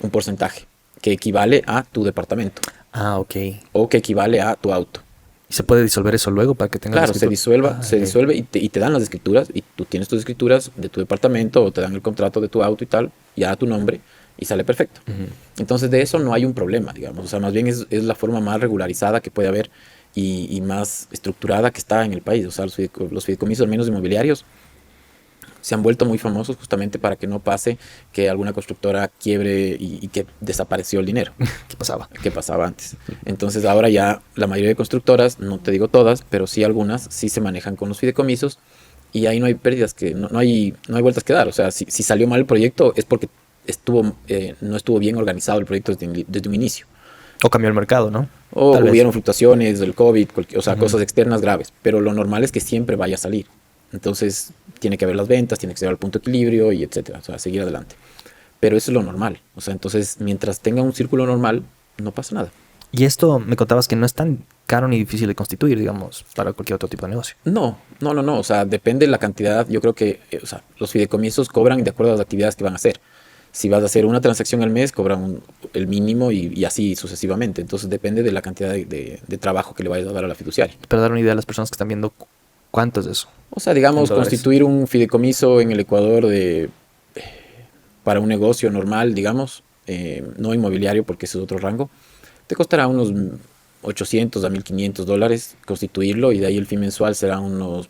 Un porcentaje que equivale a tu departamento Ah, ok. o que equivale a tu auto. ¿Y se puede disolver eso luego para que tengas Claro, la se escritura? se Ok. disuelve y te dan las escrituras y tú tienes tus escrituras de tu departamento o te dan el contrato de tu auto y tal, ya a tu nombre y sale perfecto. Ujú. Entonces de eso no hay un problema, digamos. O sea, más bien es la forma más regularizada que puede haber y más estructurada que está en el país. O sea, los fideicomisos, al menos inmobiliarios, se han vuelto muy famosos justamente para que no pase que alguna constructora quiebre y que desapareció el dinero ¿Qué pasaba? que pasaba antes. Entonces ahora ya la mayoría de constructoras, no te digo todas, pero sí algunas, sí se manejan con los fideicomisos y ahí no hay pérdidas, no hay vueltas que dar. O sea, si salió mal el proyecto es porque no estuvo bien organizado el proyecto desde un inicio. O cambió el mercado, ¿no? O Tal vez. hubieron fluctuaciones del COVID, o sea, Ujú. cosas externas graves. Pero lo normal es que siempre vaya a salir. Entonces tiene que haber las ventas, tiene que ser al punto de equilibrio y etcétera. O sea, seguir adelante. Pero eso es lo normal. O sea, entonces mientras tenga un círculo normal, no pasa nada. Y esto me contabas que no es tan caro ni difícil de constituir, digamos, para cualquier otro tipo de negocio. No. O sea, depende de la cantidad. Yo creo que o sea, los fideicomisos cobran de acuerdo a las actividades que van a hacer. Si vas a hacer una transacción al mes, cobran el mínimo y así sucesivamente. Entonces depende de la cantidad de trabajo que le vayas a dar a la fiduciaria. Para dar una idea a las personas que están viendo cuánto es eso. O sea, digamos, En dólares. constituir un fideicomiso en el Ecuador para un negocio normal, digamos, no inmobiliario porque ese es otro rango, te costará unos 800 a $1,500 constituirlo y de ahí el fin mensual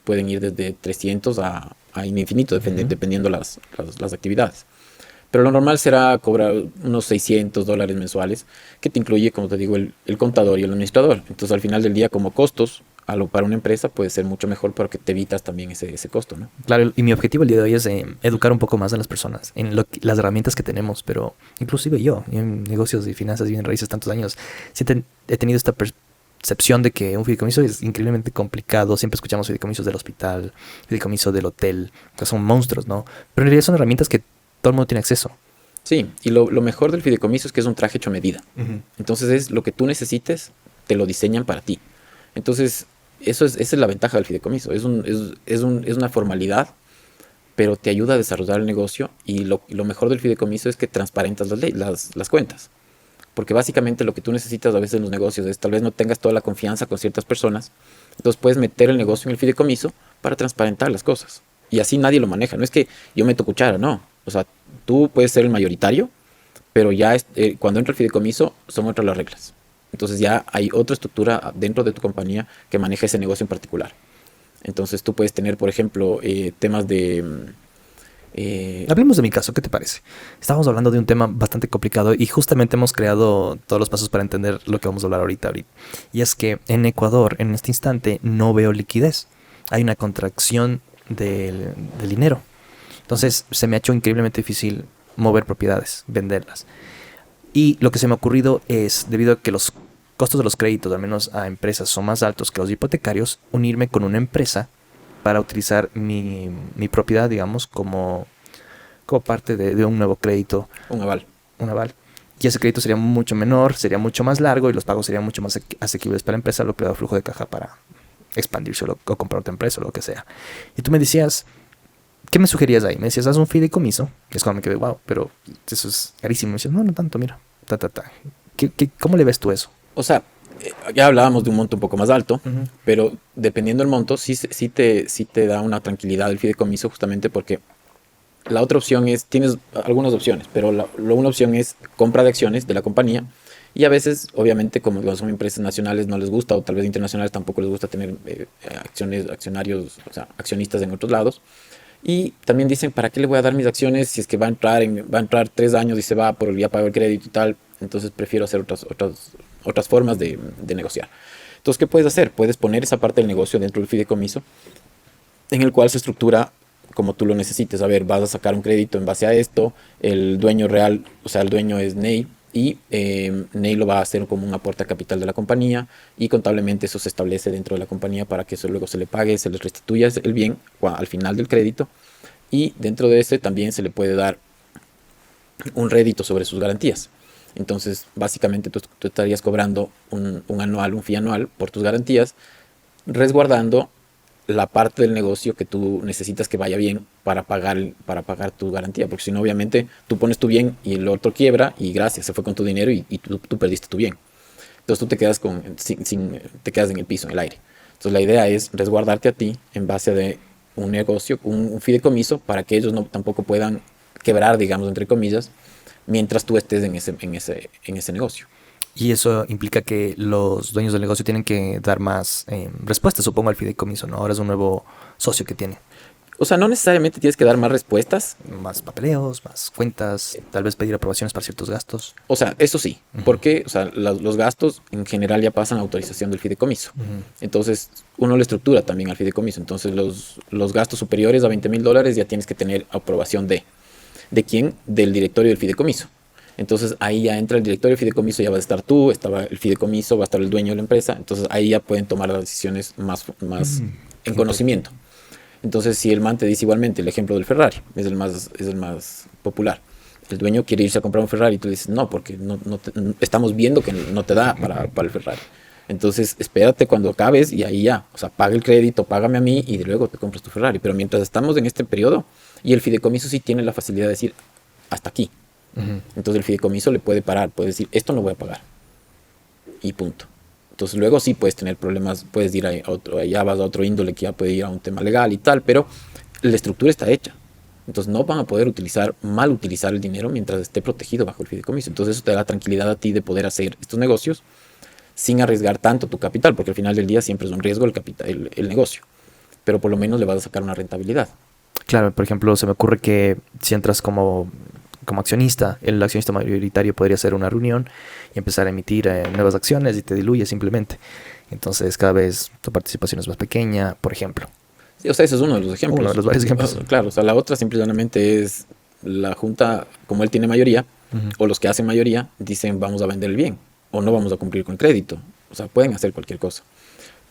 pueden ir desde 300 a infinito, dependiendo las actividades. Pero lo normal será cobrar unos $600 mensuales, que te incluye, como te digo, el contador y el administrador. Entonces, al final del día, como costos, para una empresa puede ser mucho mejor porque te evitas también ese costo, ¿no? Claro, y mi objetivo el día de hoy es educar un poco más a las personas en las herramientas que tenemos, pero inclusive yo, en negocios y finanzas y en raíces tantos años, he tenido esta concepción de que un fideicomiso es increíblemente complicado. Siempre escuchamos fideicomisos del hospital, fideicomiso del hotel, que son monstruos, ¿no? Pero en realidad son herramientas que todo el mundo tiene acceso. Sí, y lo mejor del fideicomiso es que es un traje hecho a medida. Entonces es lo que tú necesites, te lo diseñan para ti. Entonces, esa es la ventaja del fideicomiso. Es una formalidad, pero te ayuda a desarrollar el negocio y lo mejor del fideicomiso es que transparentas las cuentas. Porque básicamente lo que tú necesitas a veces en los negocios es tal vez no tengas toda la confianza con ciertas personas, entonces puedes meter el negocio en el fideicomiso para transparentar las cosas. Y así nadie lo maneja. No es que yo meto cuchara, no. O sea, tú puedes ser el mayoritario, pero ya cuando entra el fideicomiso son otras las reglas. Entonces ya hay otra estructura dentro de tu compañía que maneja ese negocio en particular. Entonces tú puedes tener, por ejemplo, temas de... Hablemos de mi caso, ¿qué te parece? Estábamos hablando de un tema bastante complicado y justamente hemos creado todos los pasos para entender lo que vamos a hablar ahorita. Y es que en Ecuador, en este instante, no veo liquidez. Hay una contracción del dinero. Entonces se me ha hecho increíblemente difícil mover propiedades, venderlas. Y lo que se me ha ocurrido es, debido a que los costos de los créditos, al menos a empresas, son más altos que los hipotecarios, unirme con una empresa para utilizar mi propiedad, digamos, como parte de un nuevo crédito. Un aval. Un aval. Y ese crédito sería mucho menor, sería mucho más largo y los pagos serían mucho más asequibles para la empresa, lo que da flujo de caja para expandirse o comprar otra empresa o lo que sea. Y tú me decías, ¿qué me sugerías ahí? Me decías, haz un fideicomiso. Y es cuando me quedé, wow, pero eso es carísimo. Y me decías, no tanto, mira. ¿Cómo le ves tú eso? O sea, ya hablábamos de un monto un poco más alto, pero dependiendo del monto, sí te da una tranquilidad el fideicomiso, justamente porque la otra opción es, tienes algunas opciones, pero una opción es compra de acciones de la compañía, y a veces, obviamente, como son empresas nacionales, no les gusta, o tal vez internacionales tampoco les gusta tener accionarios, o sea, accionistas en otros lados. Y también dicen, ¿para qué le voy a dar mis acciones si es que va a entrar 3 años y se va por el día pago el crédito y tal? Entonces prefiero hacer otras formas de negociar. Entonces, ¿qué puedes hacer? Puedes poner esa parte del negocio dentro del fideicomiso, en el cual se estructura como tú lo necesites. A ver, vas a sacar un crédito en base a esto, el dueño real, o sea, el dueño es Ney, y Ney lo va a hacer como un aporte a capital de la compañía, y contablemente eso se establece dentro de la compañía para que eso luego se le pague, se le restituya el bien al final del crédito, y dentro de ese también se le puede dar un rédito sobre sus garantías. Entonces, básicamente tú estarías cobrando un fee anual por tus garantías, resguardando la parte del negocio que tú necesitas que vaya bien para pagar tu garantía. Porque si no, obviamente, tú pones tu bien y el otro quiebra y gracias, se fue con tu dinero y tú perdiste tu bien. Entonces tú te quedas te quedas en el piso, en el aire. Entonces la idea es resguardarte a ti en base de un negocio, un fideicomiso, para que ellos tampoco puedan quebrar, digamos, entre comillas, mientras tú estés en ese negocio. Y eso implica que los dueños del negocio tienen que dar más respuestas, supongo, al fideicomiso, ¿no? Ahora es un nuevo socio que tiene. O sea, no necesariamente tienes que dar más respuestas. Más papeleos, más cuentas, tal vez pedir aprobaciones para ciertos gastos. O sea, eso sí, porque o sea, los gastos en general ya pasan a autorización del fideicomiso. Entonces, uno le estructura también al fideicomiso. Entonces, los gastos superiores a $20,000 ya tienes que tener aprobación ¿de quién? Del directorio del fideicomiso. Entonces ahí ya entra el directorio del fideicomiso, ya vas a estar tú, estaba el fideicomiso, va a estar el dueño de la empresa. Entonces ahí ya pueden tomar las decisiones más en conocimiento. Entonces si el man te dice igualmente, el ejemplo del Ferrari es el más popular. El dueño quiere irse a comprar un Ferrari y tú dices, no, porque estamos viendo que no te da para el Ferrari. Entonces espérate cuando acabes y ahí ya, o sea, paga el crédito, págame a mí y luego te compras tu Ferrari. Pero mientras estamos en este periodo, y el fideicomiso sí tiene la facilidad de decir, hasta aquí. Entonces el fideicomiso le puede parar, puede decir, esto no voy a pagar. Y punto. Entonces luego sí puedes tener problemas, puedes ir ya vas a otro índole que ya puede ir a un tema legal y tal, pero la estructura está hecha. Entonces no van a poder mal utilizar el dinero mientras esté protegido bajo el fideicomiso. Entonces eso te da la tranquilidad a ti de poder hacer estos negocios sin arriesgar tanto tu capital, porque al final del día siempre es un riesgo el negocio. Pero por lo menos le vas a sacar una rentabilidad. Claro, por ejemplo, se me ocurre que si entras como accionista, el accionista mayoritario podría hacer una reunión y empezar a emitir nuevas acciones y te diluye simplemente. Entonces cada vez tu participación es más pequeña, por ejemplo. Sí, o sea, ese es uno de los ejemplos. Uno de los varios ejemplos. Claro, o sea, la otra simplemente es la junta, como él tiene mayoría, o los que hacen mayoría, dicen vamos a vender el bien, o no vamos a cumplir con el crédito. O sea, pueden hacer cualquier cosa.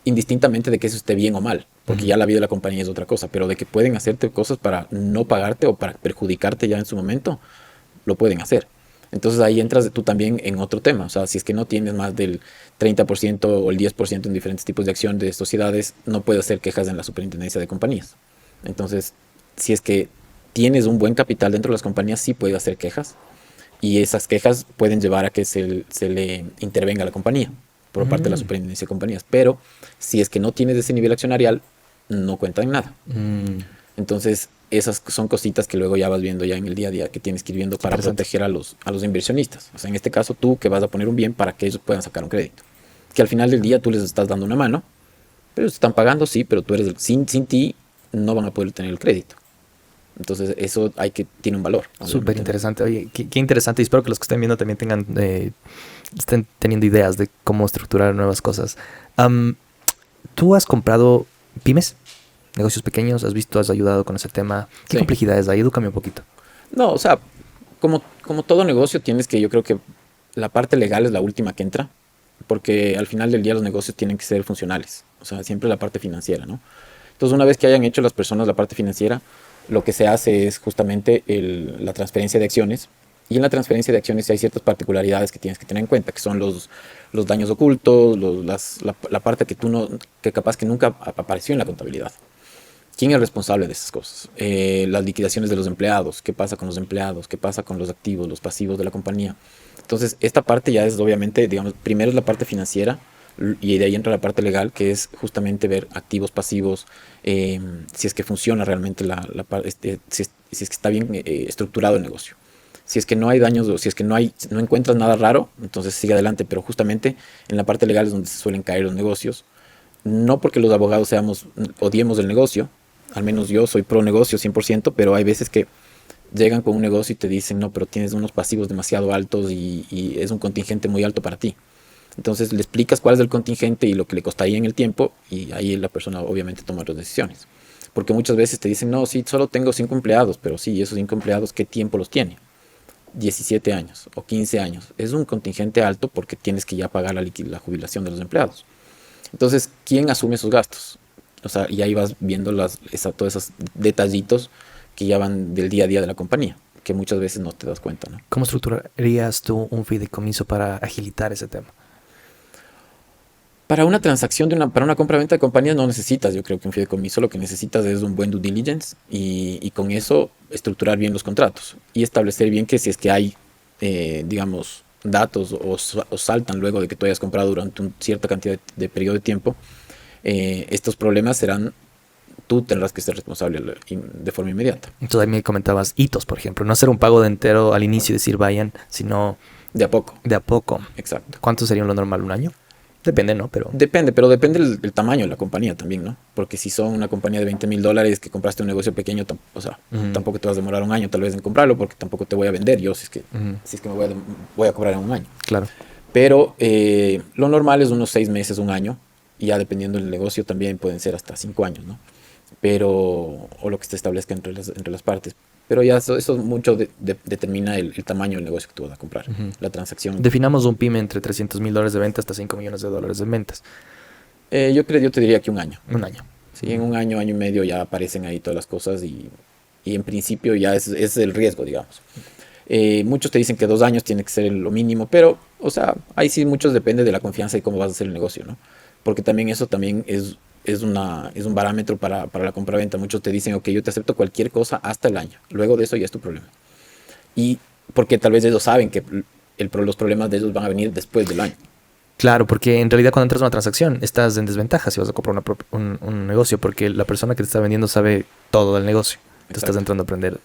Indistintamente de que eso esté bien o mal, porque ya la vida de la compañía es otra cosa, pero de que pueden hacerte cosas para no pagarte o para perjudicarte ya en su momento, lo pueden hacer. Entonces ahí entras tú también en otro tema. O sea, si es que no tienes más del 30% o el 10% en diferentes tipos de acción de sociedades, no puedes hacer quejas en la superintendencia de compañías. Entonces, si es que tienes un buen capital dentro de las compañías, sí puedes hacer quejas. Y esas quejas pueden llevar a que se le intervenga a la compañía por parte de la superintendencia de compañías. Pero si es que no tienes ese nivel accionarial, no cuenta en nada. Entonces, esas son cositas que luego ya vas viendo ya en el día a día que tienes que ir viendo para proteger a los inversionistas. O sea, en este caso tú que vas a poner un bien para que ellos puedan sacar un crédito. Que al final del día tú les estás dando una mano, pero te están pagando, sí, pero tú eres sin ti no van a poder tener el crédito. Entonces eso tiene un valor. Súper interesante. Oye, qué interesante. Y espero que los que estén viendo también estén teniendo ideas de cómo estructurar nuevas cosas. ¿Tú has comprado pymes? Negocios pequeños, has ayudado con ese tema. ¿Qué complejidades hay? Edúcame un poquito. No, o sea, como todo negocio yo creo que la parte legal es la última que entra, porque al final del día los negocios tienen que ser funcionales, o sea, siempre la parte financiera, ¿no? Entonces, una vez que hayan hecho las personas la parte financiera, lo que se hace es justamente la transferencia de acciones, y en la transferencia de acciones hay ciertas particularidades que tienes que tener en cuenta, que son los daños ocultos, la parte que capaz que nunca apareció en la contabilidad. ¿Quién es responsable de esas cosas? Las liquidaciones de los empleados, qué pasa con los empleados, qué pasa con los activos, los pasivos de la compañía. Entonces, esta parte ya es obviamente, digamos, primero es la parte financiera y de ahí entra la parte legal, que es justamente ver activos, pasivos, si es que funciona realmente si es que está bien estructurado el negocio. Si es que no hay daños o si es que no encuentras nada raro, entonces sigue adelante. Pero justamente en la parte legal es donde se suelen caer los negocios. No porque los abogados odiemos el negocio, al menos yo soy pro negocio 100%, pero hay veces que llegan con un negocio y te dicen, no, pero tienes unos pasivos demasiado altos y es un contingente muy alto para ti. Entonces le explicas cuál es el contingente y lo que le costaría en el tiempo y ahí la persona obviamente toma las decisiones. Porque muchas veces te dicen, no, sí, solo tengo 5 empleados, pero sí, esos 5 empleados, ¿qué tiempo los tiene? 17 años o 15 años. Es un contingente alto porque tienes que ya pagar la jubilación de los empleados. Entonces, ¿quién asume esos gastos? O sea, y ahí vas viendo todos esos detallitos que ya van del día a día de la compañía, que muchas veces no te das cuenta, ¿no? ¿Cómo estructurarías tú un fideicomiso para agilitar ese tema? Para una transacción, para una compra-venta de compañías no necesitas, yo creo que un fideicomiso, lo que necesitas es un buen due diligence y con eso estructurar bien los contratos y establecer bien que si es que hay, digamos, datos o saltan luego de que tú hayas comprado durante una cierta cantidad de periodo de tiempo, estos problemas tú tendrás que ser responsable de forma inmediata. Entonces ahí me comentabas hitos, por ejemplo, no hacer un pago de entero al inicio y decir vayan, sino de a poco. De a poco. Exacto. ¿Cuánto sería lo normal? ¿Un año? Depende, ¿no? Depende el tamaño de la compañía también, ¿no? Porque si son una compañía de $20,000 que compraste un negocio pequeño, o sea, tampoco te vas a demorar un año tal vez en comprarlo porque tampoco te voy a vender yo si es que me voy a cobrar en un año. Claro. Pero lo normal es unos 6 meses, un año, y ya dependiendo del negocio también pueden ser hasta 5 años, ¿no? O lo que se establezca entre las partes. Pero ya eso mucho determina el tamaño del negocio que tú vas a comprar, la transacción. Definamos un pyme entre $300,000 de venta hasta $5 millones de ventas. Yo te diría que un año. Un año. Sí, en un año y medio ya aparecen ahí todas las cosas y en principio ya es el riesgo, digamos. Muchos te dicen que 2 años tiene que ser lo mínimo, pero, o sea, ahí sí muchos depende de la confianza y cómo vas a hacer el negocio, ¿no? Porque también eso también es un parámetro para la compra-venta. Muchos te dicen, ok, yo te acepto cualquier cosa hasta el año. Luego de eso ya es tu problema. Y porque tal vez ellos saben que los problemas de ellos van a venir después del año. Claro, porque en realidad cuando entras a una transacción estás en desventaja si vas a comprar un negocio, porque la persona que te está vendiendo sabe todo del negocio. Tú estás entrando a aprender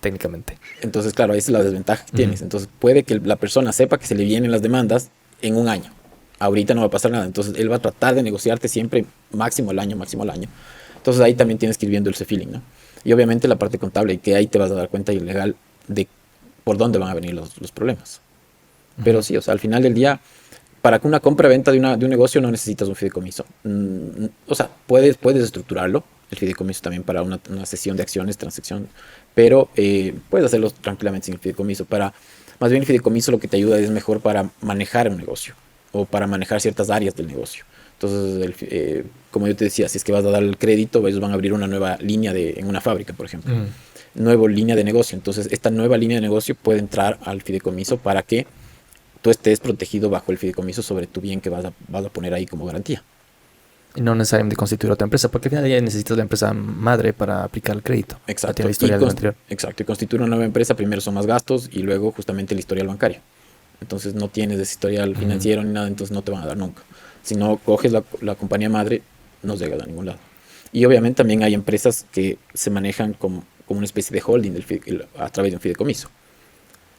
técnicamente. Entonces, claro, esa es la desventaja que tienes. Entonces, puede que la persona sepa que se le vienen las demandas en un año. Ahorita no va a pasar nada. Entonces, él va a tratar de negociarte siempre máximo al año. Entonces, ahí también tienes que ir viendo ese feeling, ¿no? Y obviamente la parte contable, que ahí te vas a dar cuenta y legal de por dónde van a venir los problemas. Pero sí, o sea, al final del día, para que una compra-venta de un negocio no necesitas un fideicomiso. O sea, puedes estructurarlo, el fideicomiso también para una sesión de acciones, transacción, pero puedes hacerlo tranquilamente sin el fideicomiso. Más bien el fideicomiso lo que te ayuda es mejor para manejar un negocio. o para manejar ciertas áreas del negocio. Entonces, como yo te decía, si es que vas a dar el crédito, ellos van a abrir una nueva línea en una fábrica, por ejemplo. Nueva línea de negocio. Entonces, esta nueva línea de negocio puede entrar al fideicomiso para que tú estés protegido bajo el fideicomiso sobre tu bien que vas a poner ahí como garantía. Y no necesariamente constituir otra empresa, porque al final ya necesitas la empresa madre para aplicar el crédito. Exacto. La historial anterior. Exacto. Y constituir una nueva empresa, primero son más gastos y luego justamente el historial bancario. Entonces no tienes ese historial financiero ni nada, entonces no te van a dar nunca. Si no coges la compañía madre, no llegas a ningún lado. Y obviamente también hay empresas que se manejan como una especie de holding a través de un fideicomiso.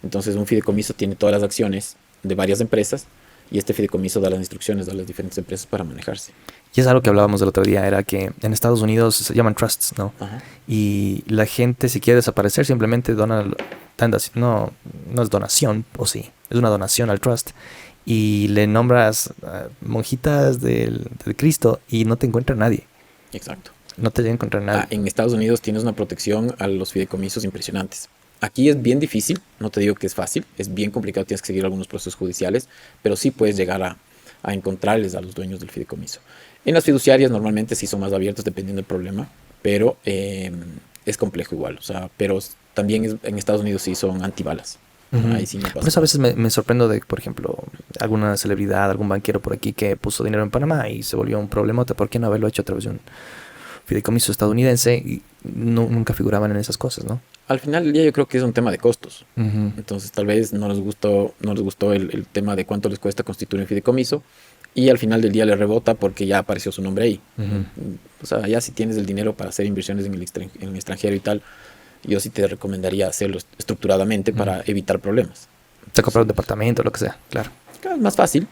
Entonces un fideicomiso tiene todas las acciones de varias empresas y este fideicomiso da las instrucciones a las diferentes empresas para manejarse. Y es algo que hablábamos el otro día, era que en Estados Unidos se llaman trusts, ¿no? Ajá. Y la gente, si quiere desaparecer, simplemente dona, no es donación, o sí, es una donación al trust. Y le nombras monjitas del Cristo y no te encuentra nadie. Exacto. No te llega a encontrar nadie. En Estados Unidos tienes una protección a los fideicomisos impresionantes. Aquí es bien difícil, no te digo que es fácil, es bien complicado, tienes que seguir algunos procesos judiciales, pero sí puedes llegar a encontrarles a los dueños del fideicomiso. En las fiduciarias normalmente sí son más abiertos dependiendo del problema, pero es complejo igual. O sea, pero también en Estados Unidos sí son antibalas. Ahí sí no pasa. Por eso a veces me sorprendo de, por ejemplo, alguna celebridad, algún banquero por aquí que puso dinero en Panamá y se volvió un problemote. ¿Por qué no haberlo hecho a través de un fideicomiso estadounidense? Y nunca figuraban en esas cosas, ¿no? Al final del día yo creo que es un tema de costos. Entonces tal vez no les gustó el tema de cuánto les cuesta constituir un fideicomiso y al final del día le rebota porque ya apareció su nombre ahí. O sea, ya si tienes el dinero para hacer inversiones en el extranjero y tal, yo sí te recomendaría hacerlo estructuradamente para evitar problemas. Se comprar un departamento, lo que sea, claro. Es más fácil.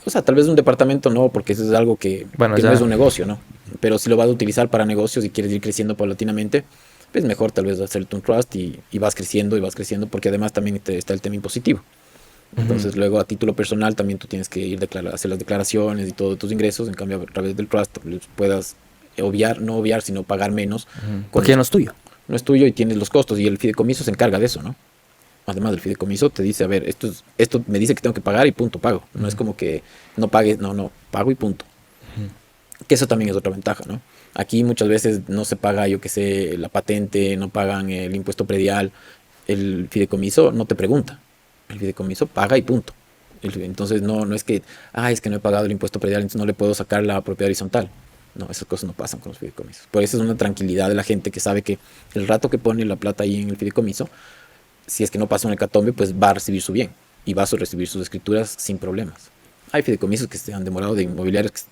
O sea, tal vez un departamento no, porque eso es algo que no es un negocio, ¿no? Pero si lo vas a utilizar para negocios y quieres ir creciendo paulatinamente, pues mejor tal vez hacerte un trust y vas creciendo, porque además también está el tema impositivo. Entonces luego a título personal también tú tienes que ir a hacer las declaraciones y todos tus ingresos. En cambio, a través del trust puedas no obviar, sino pagar menos. Porque ya no es tuyo. No es tuyo y tienes los costos y el fideicomiso se encarga de eso, ¿no? Además del fideicomiso te dice, a ver, esto me dice que tengo que pagar y punto, pago. No es como que no pagues, no, pago y punto. Que eso también es otra ventaja, ¿no? Aquí muchas veces no se paga, yo qué sé, la patente, no pagan el impuesto predial. El fideicomiso no te pregunta. El fideicomiso paga y punto. Entonces no es que, es que no he pagado el impuesto predial, entonces no le puedo sacar la propiedad horizontal. No, esas cosas no pasan con los fideicomisos. Por eso es una tranquilidad de la gente que sabe que el rato que pone la plata ahí en el fideicomiso, si es que no pasa un hecatombe, pues va a recibir su bien y va a recibir sus escrituras sin problemas. Hay fideicomisos que se han demorado de inmobiliarios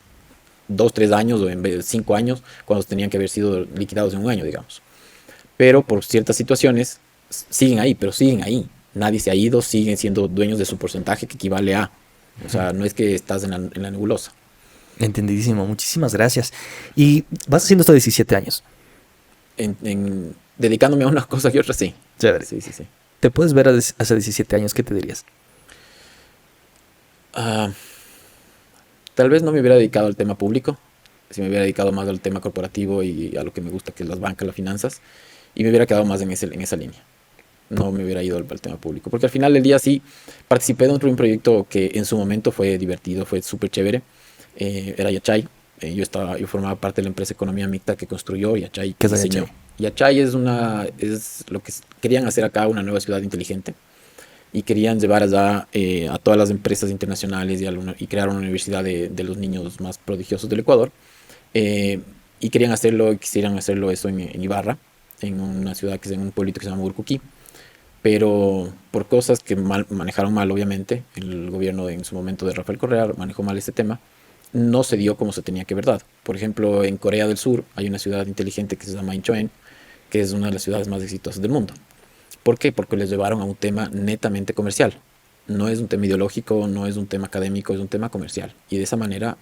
2, 3 años o en vez de 5 años cuando tenían que haber sido liquidados en un año, digamos. Pero por ciertas situaciones siguen ahí, pero siguen ahí. Nadie se ha ido, siguen siendo dueños de su porcentaje que equivale a. O sea, no es que estás en la nebulosa. Entendidísimo, muchísimas gracias. Y vas haciendo esto 17 años. Dedicándome a una cosa y otra, sí. Chévere. Sí. ¿Te puedes ver hace 17 años? ¿Qué te dirías? Tal vez no me hubiera dedicado al tema público, si me hubiera dedicado más al tema corporativo y a lo que me gusta, que es las bancas, las finanzas, y me hubiera quedado más en esa línea. No me hubiera ido al tema público, porque al final del día sí participé dentro de un proyecto que en su momento fue divertido, fue súper chévere. Era Yachay. Yo formaba parte de la empresa Economía Mixta que construyó Yachay. ¿Qué es Yachay? Yachay es lo que querían hacer acá, una nueva ciudad inteligente. Y querían llevar allá a todas las empresas internacionales y crear una universidad de los niños más prodigiosos del Ecuador. Y quisieran hacerlo eso en Ibarra, en una ciudad que es en un pueblito que se llama Urcuquí. Pero por cosas que manejaron mal, obviamente, el gobierno en su momento de Rafael Correa manejó mal este tema, no se dio como se tenía que verdad. Por ejemplo, en Corea del Sur hay una ciudad inteligente que se llama Incheon, que es una de las ciudades más exitosas del mundo. ¿Por qué? Porque les llevaron a un tema netamente comercial. No es un tema ideológico, no es un tema académico, es un tema comercial. Y de esa manera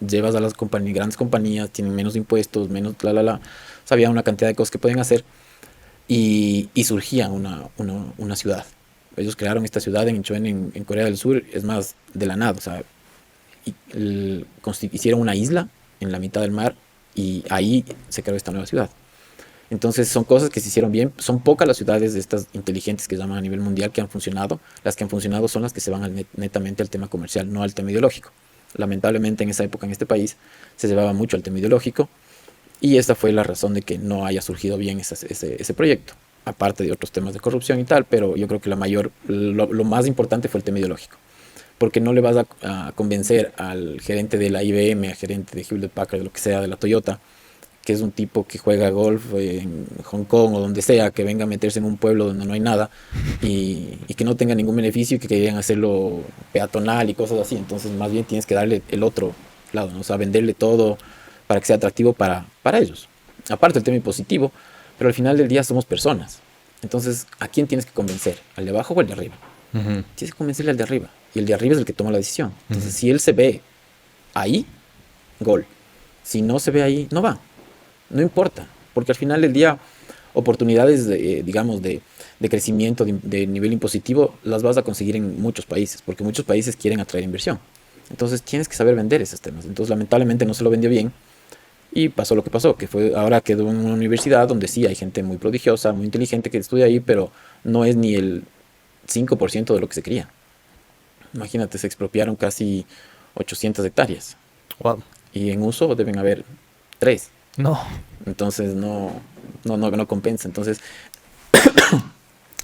llevas a las grandes compañías, tienen menos impuestos, menos O sea, había una cantidad de cosas que pueden hacer y surgía una ciudad. Ellos crearon esta ciudad en Incheon, en Corea del Sur, es más, de la nada. O sea, hicieron una isla en la mitad del mar y ahí se creó esta nueva ciudad. Entonces son cosas que se hicieron bien. Son pocas las ciudades de estas inteligentes que llaman a nivel mundial que han funcionado. Las que han funcionado son las que se van netamente al tema comercial, no al tema ideológico. Lamentablemente en esa época en este país se llevaba mucho al tema ideológico y esta fue la razón de que no haya surgido bien ese proyecto. Aparte de otros temas de corrupción y tal, pero yo creo que lo más importante fue el tema ideológico. Porque no le vas a convencer al gerente de la IBM, al gerente de Hewlett Packard, de lo que sea, de la Toyota, que es un tipo que juega golf en Hong Kong o donde sea, que venga a meterse en un pueblo donde no hay nada y que no tenga ningún beneficio y que quieran hacerlo peatonal y cosas así. Entonces más bien tienes que darle el otro lado, ¿no? O sea, venderle todo para que sea atractivo para ellos. Aparte el tema impositivo, pero al final del día somos personas. Entonces, ¿a quién tienes que convencer? ¿Al de abajo o al de arriba? Ujú. Tienes que convencerle al de arriba. Y el de arriba es el que toma la decisión. Entonces, si él se ve ahí, gol. Si no se ve ahí, no va. No importa. Porque al final del día, oportunidades, digamos, de crecimiento de nivel impositivo, las vas a conseguir en muchos países. Porque muchos países quieren atraer inversión. Entonces, tienes que saber vender esos temas. Entonces, lamentablemente, no se lo vendió bien. Y pasó lo que pasó, que fue ahora quedó en una universidad donde sí hay gente muy prodigiosa, muy inteligente que estudia ahí, pero no es ni el 5% de lo que se quería. Imagínate, se expropiaron casi 800 hectáreas Wow. y en uso deben haber 3. No. Entonces no compensa. Entonces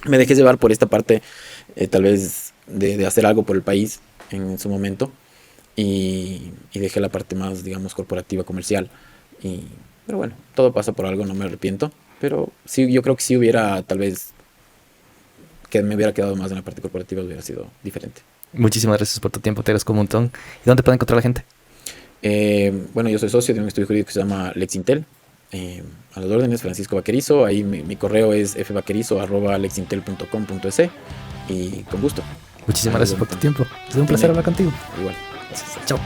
me dejé llevar por esta parte, tal vez de hacer algo por el país en su momento y dejé la parte más, digamos, corporativa, comercial. Pero bueno, todo pasa por algo, no me arrepiento. Pero sí, yo creo que si hubiera, tal vez, que me hubiera quedado más en la parte corporativa, hubiera sido diferente. Muchísimas gracias por tu tiempo, te agradezco un montón. ¿Y dónde puede encontrar la gente? Bueno, yo soy socio de un estudio jurídico que se llama Lexintel. A las órdenes, Francisco Vaquerizo. Ahí mi correo es fvaquerizo@lexintel.com.es y con gusto. Muchísimas gracias por tu tiempo. Es un placer hablar contigo. Igual. Gracias. Chao.